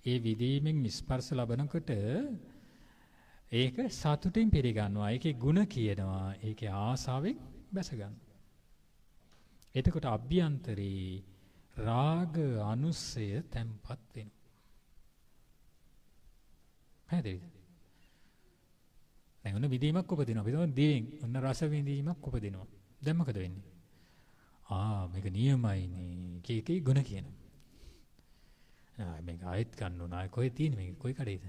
ඒ විඳීමෙන් ස්පර්ශ ලබනකොට ඒක සතුටින් පිළිගන්නවා. ඒකේ ಗುಣ කියනවා. ඒකේ ආසාවෙන් බැස ගන්නවා. එතකොට අභ්‍යන්තරේ රාග අනුස්සය තැම්පත් වෙනවා. හරිද? දැන් ඔන්න විඳීමක් උපදිනවා. අපි දිවෙන් ඔන්න රස විඳීමක් උපදිනවා. දැන් මොකද වෙන්නේ? මේක නියමයිනේ. කීකේ ගුණ කියනවා. මේක ආයෙත් ගන්න ඕන. ආයෙ කොහෙද තියෙන්නේ මේක? කොයි කඩේද?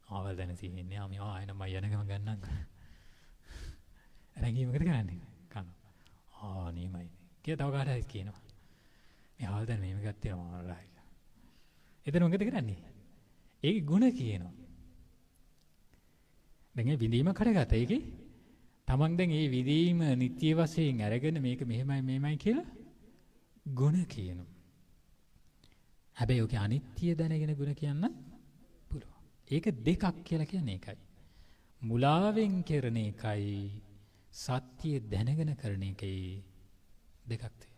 ආවල් දැන තියෙන්නේ. ආ ආයෙ නම් යනකම ගන්නම්. රැඟීමකට කරන්නේ. කනවා. නියමයිනේ. කියලා තව කාටවත් කියනවා. මේ ආවල් දැන මේක ගත්තේ මාරයි. එතන මොකද කරන්නේ? ඒකේ ගුණ කියනවා. දැන් ඒ විඳීම කරගත. ඒකේ තමන් දැන් මේ විඳීම නිත්‍ය වශයෙන් අරගෙන මේක මෙහෙමයි කියලා ගුණ කියනවා. හැබැයි ඔකේ අනිත්‍ය දැනගෙන ගුණ කියන්න පුළුවන්. ඒක දෙකක් කියලා කියන්නේ ඒකයි. මුලාවෙන් කරන එකයි සත්‍ය දැනගෙන කරන එකයි දෙකක් තියෙන්නේ.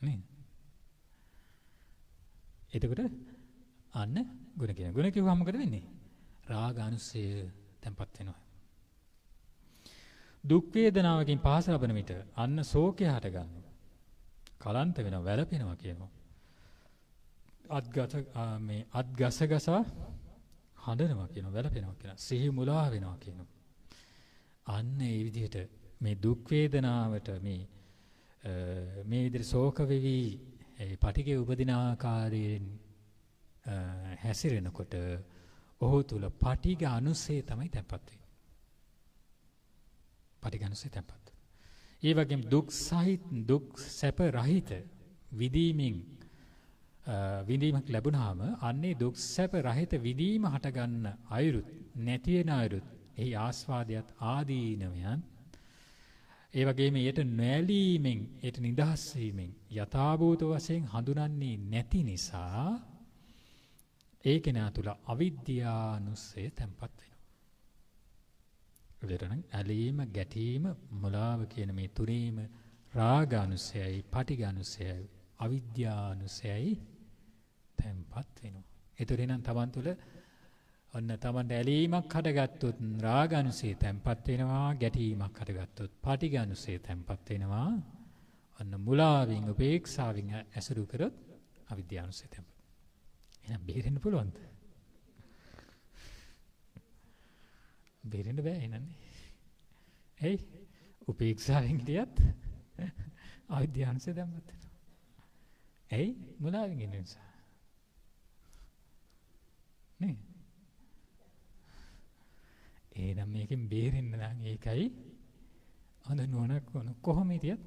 නේද? එතකොට අන්න ගුණ කියන. ගුණ කිව්වම මොකද වෙන්නේ? රාග අනුසය තැම්පත් වෙනවා. දුක් වේදනාවකින් පහස ලබන විට අන්න ශෝකය හට ගන්නවා. කලන්ත වෙනවා, වැළපෙනවා කියනවා. අත්ගසගසා හඬනවා කියනවා, වැළපෙනවා කියනවා. සිහි මුලා වෙනවා කියනවා. අන්න ඒ විදිහට මේ දුක් වේදනාවට මේ විදිහට ශෝක වෙවි පටිඝය උපදින ආකාරයෙන් හැසිරෙනකොට ඔහු තුල පටිඝ අනුසය තමයි තැන්පත් වෙන්නේ. පටිඝ අනුසය තැන්පත්. ඒ වගේම දුක් සැප රහිත විඳීමක් ලැබුණාම අන්නේ දුක් සැප රහිත විඳීම හටගන්න අයුරුත් නැති වෙන අයුරුත් එහි ආස්වාදයට ආදීනවයන් ඒ වගේම ඊට නොඇලීමෙන් ඊට නිදහස් වීමෙන් යථාභූත වශයෙන් හඳුනන්නේ නැති නිසා ඒ කෙනා තුල අවිද්‍යානුස්සය තැන්පත් වෙනවා. උදේටනම් ඇලීම, ගැටීම, මුලාව කියන මේ තුනේම රාගානුස්සයයි, පටිඝානුස්සයයි, අවිද්‍යානුස්සයයි තැන්පත් වෙනවා. ඒතර එනම් තමන් තුල ඔන්න තමන්ට ඇලීමක් හටගත්තොත් රාගානුසය තැන්පත් වෙනවා, ගැටීමක් හටගත්තොත් පටිඝානුසය තැන්පත් වෙනවා. ඔන්න මුලාවෙන් උපේක්ෂාවෙන් ඇසුරු කරොත් අවිද්‍යානුසය තැන්පත්. එහෙනම් බේරෙන්න පුළුවන්ද? බේරෙන්න බෑ එහෙනන්නේ. එයි උපේක්ෂාවෙන් හිටියත් අවිද්‍යානුසය තැන්පත් වෙනවා. එයි මුලාවෙන් ඉන්න නිසා. නේ? එහෙනම් මේකෙන් බේරෙන්න නම් ඒකයි හොඳ නුවණක් වුණ කොහොම හිටියත්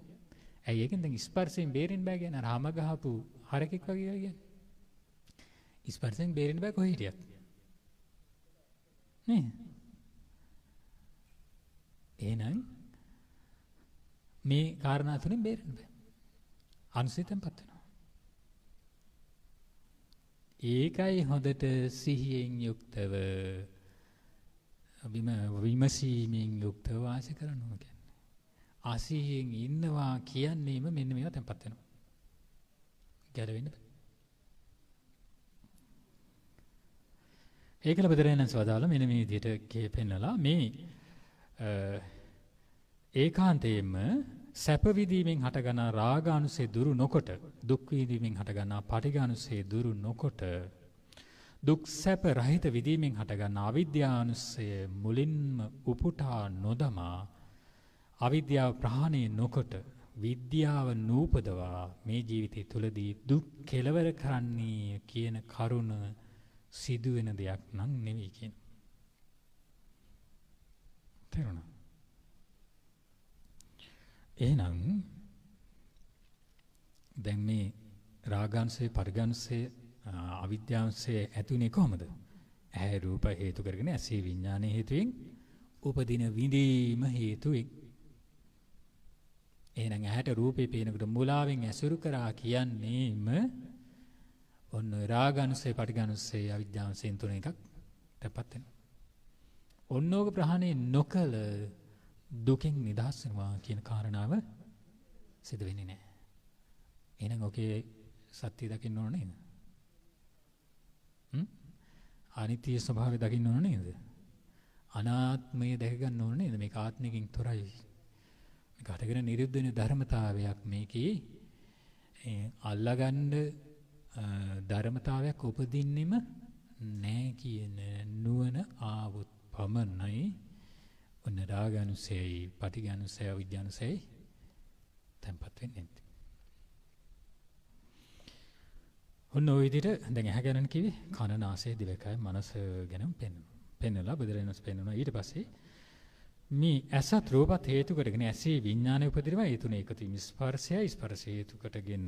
ඇයි ඒකෙන් දැන් ස්පර්ශයෙන් බේරෙන්න බෑ කියන අර හැම ගහපු හරකෙක් වගේ කියන්නේ ස්පර්ශයෙන් බේරෙන්න බෑ කොහේ හිටියත් නේ එහෙනම් මේ කාරණා තුنين බේරෙන්න බෑ අනුසිතෙන්පත් වෙනවා ඒකයි හොඳට සිහියෙන් යුක්තව විමසීමෙන් යුක්තව වාසය කරනවා කියන්නේ. අසිහියෙන් ඉන්නවා කියන්නේම මෙන්න මේවා තැන්පත් වෙනවා. ගැලවෙන්න බෑ. ඒකල බෙදරෙනස් වදාලා මෙන්න මේ විදිහට පෙන්නලා මේ ඒකාන්තයෙන්ම සැප විඳීමෙන් හටගන්න රාගානුසය දුරු නොකොට දුක් විඳීමෙන් හටගන්න පටිඝානුසය දුරු නොකොට දුක් සැප රහිත විඳීමෙන් හටගන්න අවිද්‍යානුසය මුලින්ම උපුටා නොදමා අවිද්‍යාව ප්‍රහාණය නොකොට විද්‍යාව නූපදවා මේ ජීවිතය තුළදී දුක් කෙලවර කරන්නේ කියන කරුණ සිදුවෙන දෙයක් නම් නෙවෙයි කියන. තේරුණා? එහෙනම් දැන් මේ රාගාංශය, පරිගාංශය, අවිද්‍යාංශය ඇතුනේ කොහමද? ඇහැ රූප හේතු කරගෙන ඇසේ විඥානයේ හේතුවෙන් උපදින විඳීම හේතුවෙන්. එහෙනම් ඇහැට රූපේ පේනකොට මුලාවෙන් ඇසුරු කරා කියන්නේම ඔන්න රාගාංශය, පරිගාංශය, අවිද්‍යාංශයෙන් තුන එකක් තැපත් වෙනවා. ඔන්නෝග ප්‍රහාණය නොකල දුකෙන් නිදහස් වෙනවා කියන කාරණාව සිදු වෙන්නේ නැහැ. එහෙනම් ඔකේ සත්‍ය දකින්න ඕන නේද? අනිත්‍ය ස්වභාවය දකින්න ඕන නේද? අනාත්මය දැක ගන්න ඕන නේද? මේක ආත්මයෙන් තොරයි. මේක හටගෙන නිරුද්ධ වෙන ධර්මතාවයක් මේකේ අල්ලගන්න ධර්මතාවයක් උපදින්නෙම නැහැ කියන නුවණ ආවොත් පමණයි ඔන්න රාගානුසයයි, පටිඝානුසයයි, අවිද්‍යානුසයයි තැන්පත් වෙන්නේ. ඔන්න ඔය විදිහට දැන් ඇහැ ගැන කිව්වේ කන, නාසය, දිවකය, මනස ගැන පෙන්නලා බුදුරජාණන් පෙන්නනවා. ඊට පස්සේ මේ ඇසත් රූපත් හේතු කොටගෙන ඇසේ විඥානය උපදිනවා. ඒ තුනේ එකතු වීම ස්පර්ශයයි. ස්පර්ශ හේතු කොටගෙන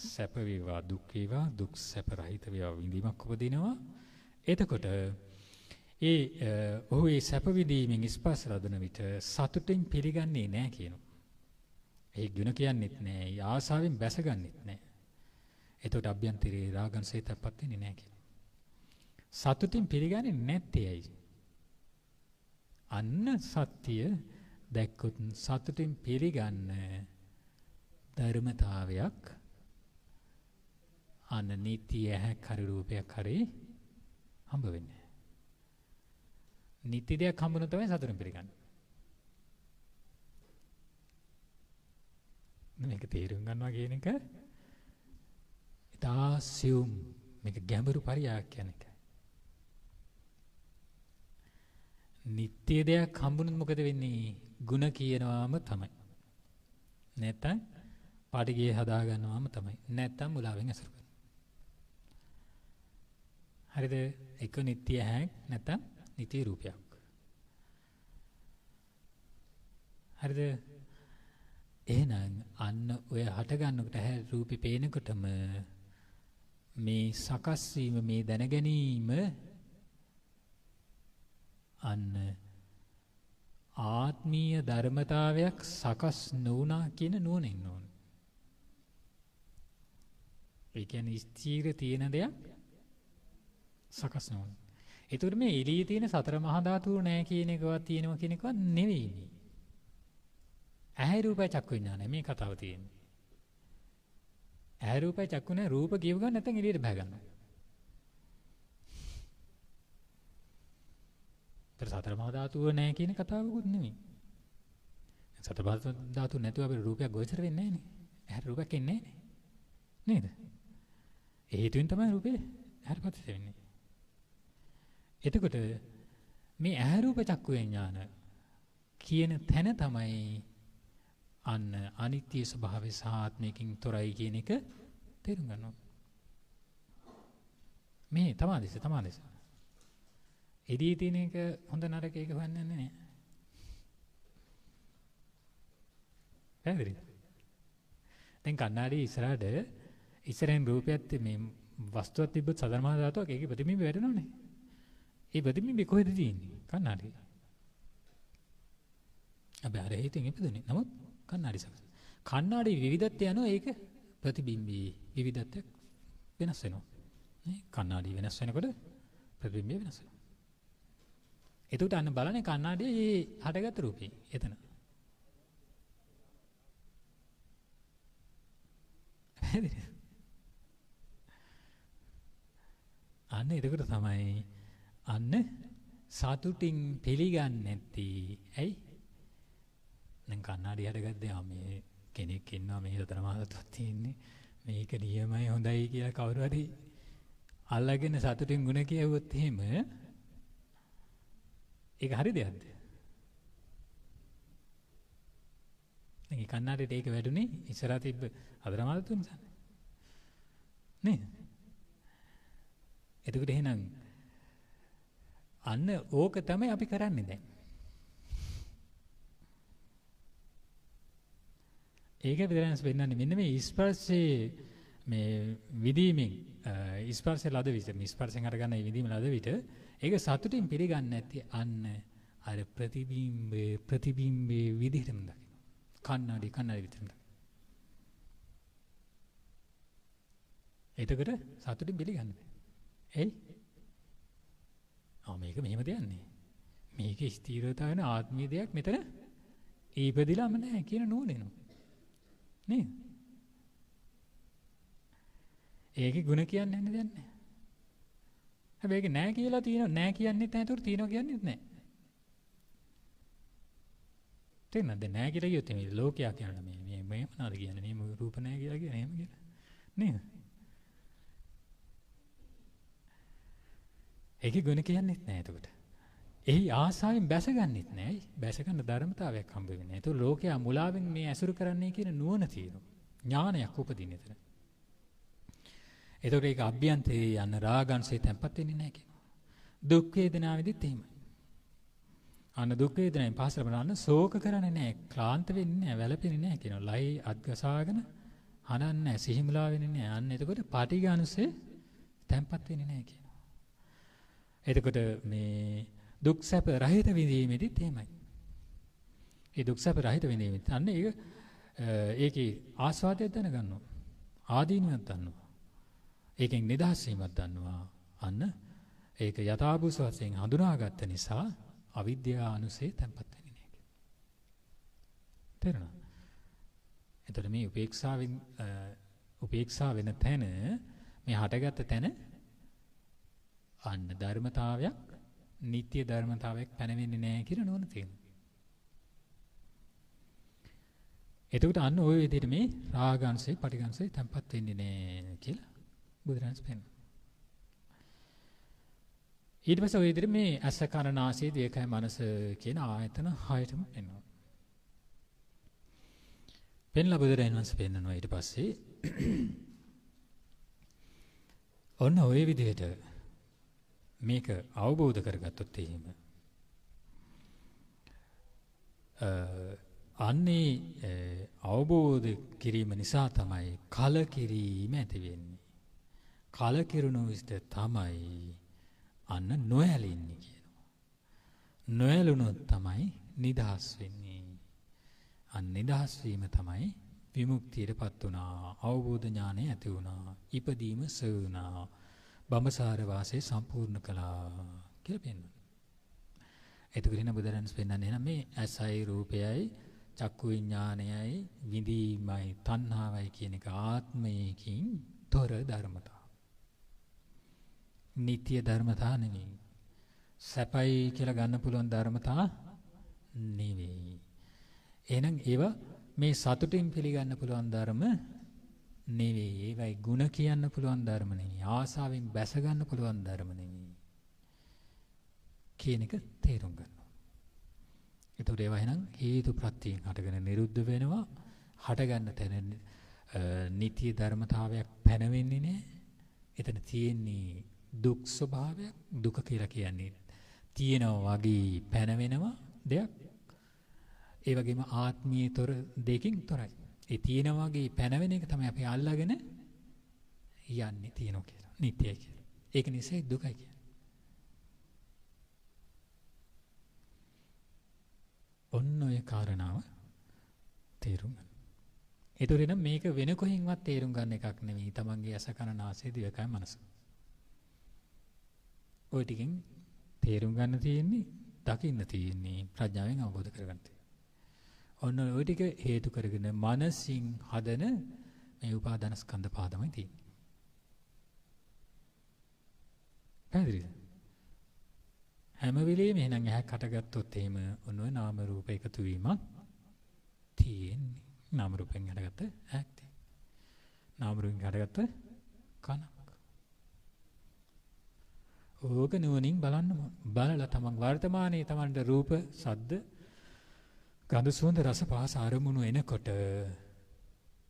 සැප වේවා, දුක් වේවා, දුක් සැප රහිත වේවා විඳීමක් උපදිනවා. එතකොට ඔහු ඒ සැප විඳීමෙන් ස්පර්ශ ලබන විට සතුටින් පිළිගන්නේ නැහැ කියනවා. ඒ ගුණ කියන්නේත් නැහැ. ඒ ආසාවෙන් බැසගන්නෙත් නැහැ. එතකොට අභ්‍යන්තරේ රාගංශය තප්පත් වෙන්නේ නැහැ කියනවා. සතුටින් පිළිගන්නේ නැත්තේ ඇයි? අන්න සත්‍ය දැක්කොත් සතුටින් පිළිගන්න ධර්මතාවයක් අන්න නීති ඇහැක් හරි රූපයක් හරි හම්බ වෙන්නේ. නීති දෙයක් හම්බුනොත් තමයි සතුටින් පිළිගන්නේ. මේක තේරුම් ගන්නවා කියන එක ඉතාසියුම් මේක ගැඹුරු පරියායක් කියන එක. නිත්‍ය දෙයක් හම්බුනොත් මොකද වෙන්නේ? ಗುಣ කියනවාම තමයි. නැත්තම් පාටිගේ හදා ගන්නවාම තමයි. නැත්තම් මුලාවෙන් අසුර කරනවා. හරිද? එක නිට්ටය හැක් නැත්තම් නිට්ටය රූපයක්. හරිද? එහෙනම් අන්න ඔය හට ගන්නකොට ඇහැ රූපේ පේනකොටම මේ සකස් වීම මේ දැන ගැනීම අන්න ආත්මීය ධර්මතාවයක් සකස් නොවුණා කියන නුවණින් ඕන. ඒ කියන්නේ ස්ථීර තියෙන දෙයක් සකස් නොවුන. ඒතකොට මේ එළියේ තියෙන සතර මහා ධාතු නැහැ කියන එකවත් තියෙනවා කියන එකවත් නෙවෙයි මේ. ඇහැ රූපය චක්කු විඥානය මේ කතාව තියෙන්නේ. ඇහැ රූපය චක්කු නැහැ රූප කියව ගන්න නැත්නම් එළියට බහ ගන්නවා. සතර මහා ධාතුව නැහැ කියන කතාවකුත් නෙමෙයි. සතර මහා ධාතුව නැතුව අපේ රූපයක් ගෝචර වෙන්නේ නැහැ නේ. ඇහැට රූපයක් එන්නේ නැහැ නේද? ඒ හේතුවෙන් තමයි රූපේ ඇහැටපත් වෙන්නේ. එතකොට මේ ඇහැ රූප චක්කු විඥාන කියන තැන තමයි අන්න අනිත්‍ය ස්වභාවය සහ ආත්මයකින් තොරයි කියන එක තේරුම් ගන්නවා. මේ තමාදේශ. එදී තියෙන එක හොඳ නරක එක හොයන්නේ නැහැ. පැහැදිලිද? දැන් කණ්ණාඩි ඉස්සරහින් රූපයත් මේ වස්තුවක් තිබ්බොත් සතර මහා ධාතුවක් ඒකේ ප්‍රතිබිම්බ වැටෙනවනේ. ඒ ප්‍රතිබිම්බේ කොහෙද තියෙන්නේ? කණ්ණාඩි. අපි අර හේතුන් ඉපදුනේ. නමුත් කණ්ණාඩි සකස්. කණ්ණාඩි විවිධත්වය යනවා ඒක ප්‍රතිබිම්බී විවිධත්වයක් වෙනස් වෙනවා. නේ? කණ්ණාඩි වෙනස් වෙනකොට ප්‍රතිබිම්බය වෙනස් වෙනවා. එතකොට අන්න බලන්නේ කණ්ණාඩියේ හටගත් රූපේ එතන. අන්න එතකොට තමයි අන්න සතුටින් පිළිගන්නේ නැති. ඇයි? දැන් කණ්ණාඩි හටගද්දී මේ කෙනෙක් ඉන්නවා මේ සතර මහා ධාතුවක් තියෙන්නේ. මේක නියමයි හොඳයි කියලා කවුරු හරි අල්ලගෙන සතුටින් ගුණ කියවුවොත් එහෙම ඒක හරි දෙයක්ද? දැන් ඒ කණ්ණාඩියට ඒක වැටුනේ ඉස්සරහ තිබ්බ සතර මහා ධාතුව නිසා නේද? එතකොට එහෙනම් අන්න ඕක තමයි අපි කරන්නේ දැන්. ඒක විතරක් වෙන්නන්නේ මෙන්න මේ ස්පර්ශයේ මේ විදීමෙන් ස්පර්ශය ලද විට මේ ස්පර්ශයෙන් අරගන්න මේ විදීම ලද විට ඒක සතුටින් පිළිගන්නේ නැති අන්න අර ප්‍රතිබිම්බේ විදිහටම දකින්න. කණ්ණාඩි විතරම දකින්න. එතකොට සතුටින් පිළිගන්න බෑ. එයි. මේක මෙහෙම දෙන්නේ. මේක ස්ථිරතාව වෙන ආත්මීය දෙයක් මෙතන ඉපදිලාම නැහැ කියන නෝනෙනවා. නේද? ඒකේ ಗುಣ කියන්නේ නැහැ දෙයක් නැහැ. හැබැයි ඒක නැහැ කියලා තියෙනවා නැහැ කියන්නේත් නැහැ ඒතකොට තියෙනවා කියන්නේත් නැහැ. තේරෙනවද? නැහැ කියලා කියොත් මේ ලෝකයා කියනවා මේ මොනවද කියන්නේ මේ රූප නැහැ කියලා කියන්නේ එහෙම කියලා. නේද? ඒකේ ගුණ කියන්නේත් නැහැ එතකොට. එහි ආසාවෙන් බැසගන්නෙත් නැහැ. බැස ගන්න ධර්මතාවයක් හම්බ වෙන්නේ නැහැ. ඒක ලෝකයා මුලාවෙන් මේ ඇසුරු කරන්නේ කියන නුවණ තියෙනවා. ඥානයක් උපදින එතන. එතකොට ඒක අභ්‍යන්තරේ යන රාගංශේ තැම්පත් වෙන්නේ නැහැ කියනවා. දුක් වේදනාවෙදිත් එහෙමයි. අන්න දුක් වේදනාවෙන් පහසට බලන්න ශෝක කරන්නේ නැහැ. ක්ලාන්ත වෙන්නේ නැහැ. වැළපෙන්නේ නැහැ කියනවා. ලයි අත්ගසාගෙන හනන්නේ නැහැ. සිහිමුලා වෙන්නේ නැහැ. අන්න එතකොට පාටිඝානුසේ තැම්පත් වෙන්නේ නැහැ කියනවා. එතකොට මේ දුක් සැප රහිත විඳීමේදීත් එහෙමයි. ඒ දුක් සැප රහිත විඳීමේදී අන්න ඒකේ ආස්වාදයක් දැනගන්නවා. ආදීනවත් දන්නවා. ඒකෙන් නිදහස් වීමක් දන්නවා. අන්න ඒක යථාභූත වශයෙන් හඳුනාගත්ත නිසා අවිද්‍යා අනුසේ තැම්පත් වෙන්නේ නැහැ. තේරුණා? එතකොට මේ උපේක්ෂා වෙන තැන මේ හටගත්ත තැන අන්න ධර්මතාවයක් නිත්‍ය ධර්මතාවයක් පැනවෙන්නේ නැහැ කියලා නෝන තියෙනවා. එතකොට අන්න ওই විදිහට මේ රාගංශේ පටිඝංශේ තැම්පත් වෙන්නේ නැහැ කියලා බුදුරජාණන් පෙන්නනවා. ඊට පස්සේ ওই විදිහට මේ අස කන නාසය දිවකය මනස කියන ආයතන හයටම පෙන්වනවා. පෙන්ලා බුදුරජාණන් වහන්සේ පෙන්නනවා ඊට පස්සේ ඔන්න ඔය විදිහට මේක අවබෝධ කරගත්තොත් එහෙම අන්නේ අවබෝධ කිරීම නිසා තමයි කලකිරීම ඇති වෙන්නේ. කලකිරුණු විට තමයි අන්න නොයැලෙන්නේ කියනවා. නොයැලුණොත් තමයි නිදහස් වෙන්නේ. අන්න නිදහස් වීම තමයි විමුක්තියටපත් වුණා. අවබෝධ ඥානය ඇති වුණා. ඉපදීම සුණා. බඹසාර වාසය සම්පූර්ණ කළා කියලා පෙන්වනවා. එතකොට එන බුදුරජාණන් පෙන්වන්නේ නම් මේ ඇසයි රූපයයි චක්කු විඥානයයි විඳීමයි තණ්හාවයි කියන එක ආත්මයකින් තොර ධර්මතා. නිත්‍ය ධර්මතා නෙවෙයි. සැපයි කියලා ගන්න පුළුවන් ධර්මතා නෙවෙයි. එහෙනම් ඒවා මේ සතුටින් පිළිගන්න පුළුවන් ධර්ම නෙවෙයි. ඒවයි ಗುಣ කියන්න පුළුවන් ධර්ම නෙවෙයි. ආසාවෙන් බැස ගන්න පුළුවන් ධර්ම නෙවෙයි. කියන එක තේරුම් ගන්න. ඒතකොට ඒවා එහෙනම් හේතු ප්‍රත්‍යයෙන් හටගෙන නිරුද්ධ වෙනවා. හටගන්න තැන නිත්‍ය ධර්මතාවයක් පැනවෙන්නේ නැහැ. එතන තියෙන්නේ දුක් ස්වභාවයක්. දුක කියලා කියන්නේ තියෙනවා වගේ පැනවෙනවා දෙයක්. ඒ වගේම ආත්මීයතර දෙකින් තොරයි. ඒ තියෙනවා වගේ පැනවෙන එක තමයි අපි අල්ලාගෙන යන්නේ තියෙනවා කියලා. නිත්‍යයි කියලා. ඒක නිසා දුකයි කියන්නේ. ඔන්න ඔය කාරණාව තේරුම් ගන්න. ඒතර එනම් මේක වෙන කොහෙන්වත් තේරුම් ගන්න එකක් නෙවෙයි. තමන්ගේ අස කන නාසය දිවකය මනස. ඔය ටිකෙන් තේරුම් ගන්න තියෙන්නේ, දකින්න තියෙන්නේ, ප්‍රඥාවෙන් අවබෝධ කරගන්න තියෙන්නේ. ඔන්න ඔය ටික හේතු කරගෙන මනසින් හදන මේ උපාදාන ස්කන්ධ පාදමයි තියෙන්නේ. පැහැදිලිද? හැම වෙලෙම එහෙනම් ඇහැක් හටගත්තොත් එහෙම ඔන්න ඔය නාම රූප එකතු වීමක් තියෙන්නේ. නාම රූපෙන් හටගත්ත ඇහැක් තියෙන්නේ. නාම රූපෙන් හටගත්ත කනක්. ඕක නුවණින් බලන්න බලලා තමන් වර්තමානයේ තමන්ට රූප, ශබ්ද, ගන්ධ, සුවඳ, රස, පහස අරමුණු එනකොට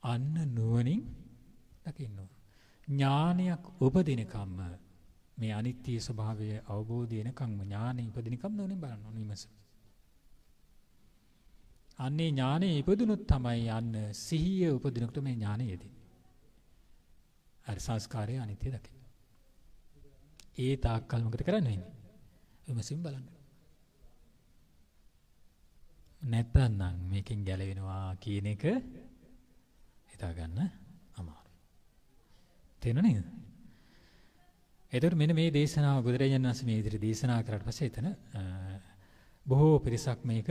අන්න නුවණින් දකින්න. ඥානයක් උපදිනකම්ම මේ අනිත්‍ය ස්වභාවය අවබෝධ වෙනකම් ඥානෙ ඉපදිනකම් නෝනේ බලන්න ඕන විමස. අන්නේ ඥානෙ ඉපදුනොත් තමයි යන්න සිහිය උපදිනකොට මේ ඥානෙ යෙදෙන්නේ. අර සංස්කාරයේ අනිත්‍ය දකින්න. ඒ තාක්කල් මොකද කරන්න වෙන්නේ? විමසින් බලන්න. නැත්තම් මේකෙන් ගැලවෙනවා කියන එක හිතා ගන්න අමාරුයි. තේරුණා නේද? එතකොට මෙන්න මේ දේශනාව බුදුරජාණන් වහන්සේ මේ විදිහට දේශනා කරාට පස්සේ එතන බොහෝ පිරිසක් මේක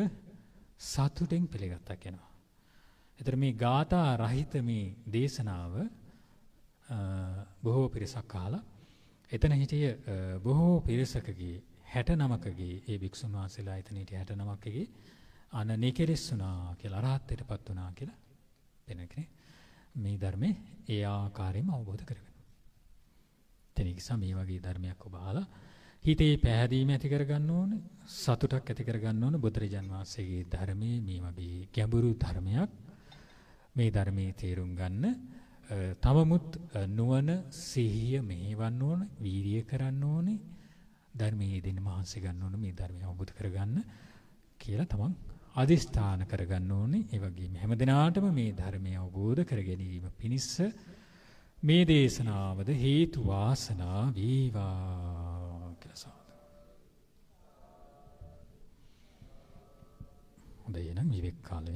සතුටින් පිළිගත්තා කියනවා. එතකොට මේ ගාථා රහිත මේ දේශනාව බොහෝ පිරිසක් අහලා එතන හිටිය බොහෝ පිරිසකගේ 69කගේ ඒ භික්ෂුන් වහන්සේලා එතන හිටිය 69කගේ අන නිකෙලෙස්සුනා කියලා අරහත්ත්වයටපත් වුණා කියලා වෙනකනේ මේ ධර්මයේ ඒ ආකාරයෙන්ම අවබෝධ කරගන්න. එතනිකසා මේ වගේ ධර්මයක් ඔබ අහලා හිතේ පැහැදීම ඇති කරගන්න ඕනේ, සතුටක් ඇති කරගන්න ඕනේ. බුදුරජාන් වහන්සේගේ ධර්මයේ මේ වගේ ගැඹුරු ධර්මයක් මේ ධර්මයේ තේරුම් ගන්න තමමුත් නුවණ සිහිය මෙහෙවන්න ඕනේ, වීරිය කරන්න ඕනේ, ධර්මයේ දෙන්න මහන්සි ගන්න ඕනේ මේ ධර්මය අවබෝධ කරගන්න කියලා තමන් අදිස්ථාන කරගන්න ඕනේ. ඒ වගේම හැමදිනාටම මේ ධර්මය අවබෝධ කර ගැනීම පිණිස මේ දේශනාවද හේතු වාසනා වේවා කියලා සාදු. හොඳයි එහෙනම් විවේක කාලය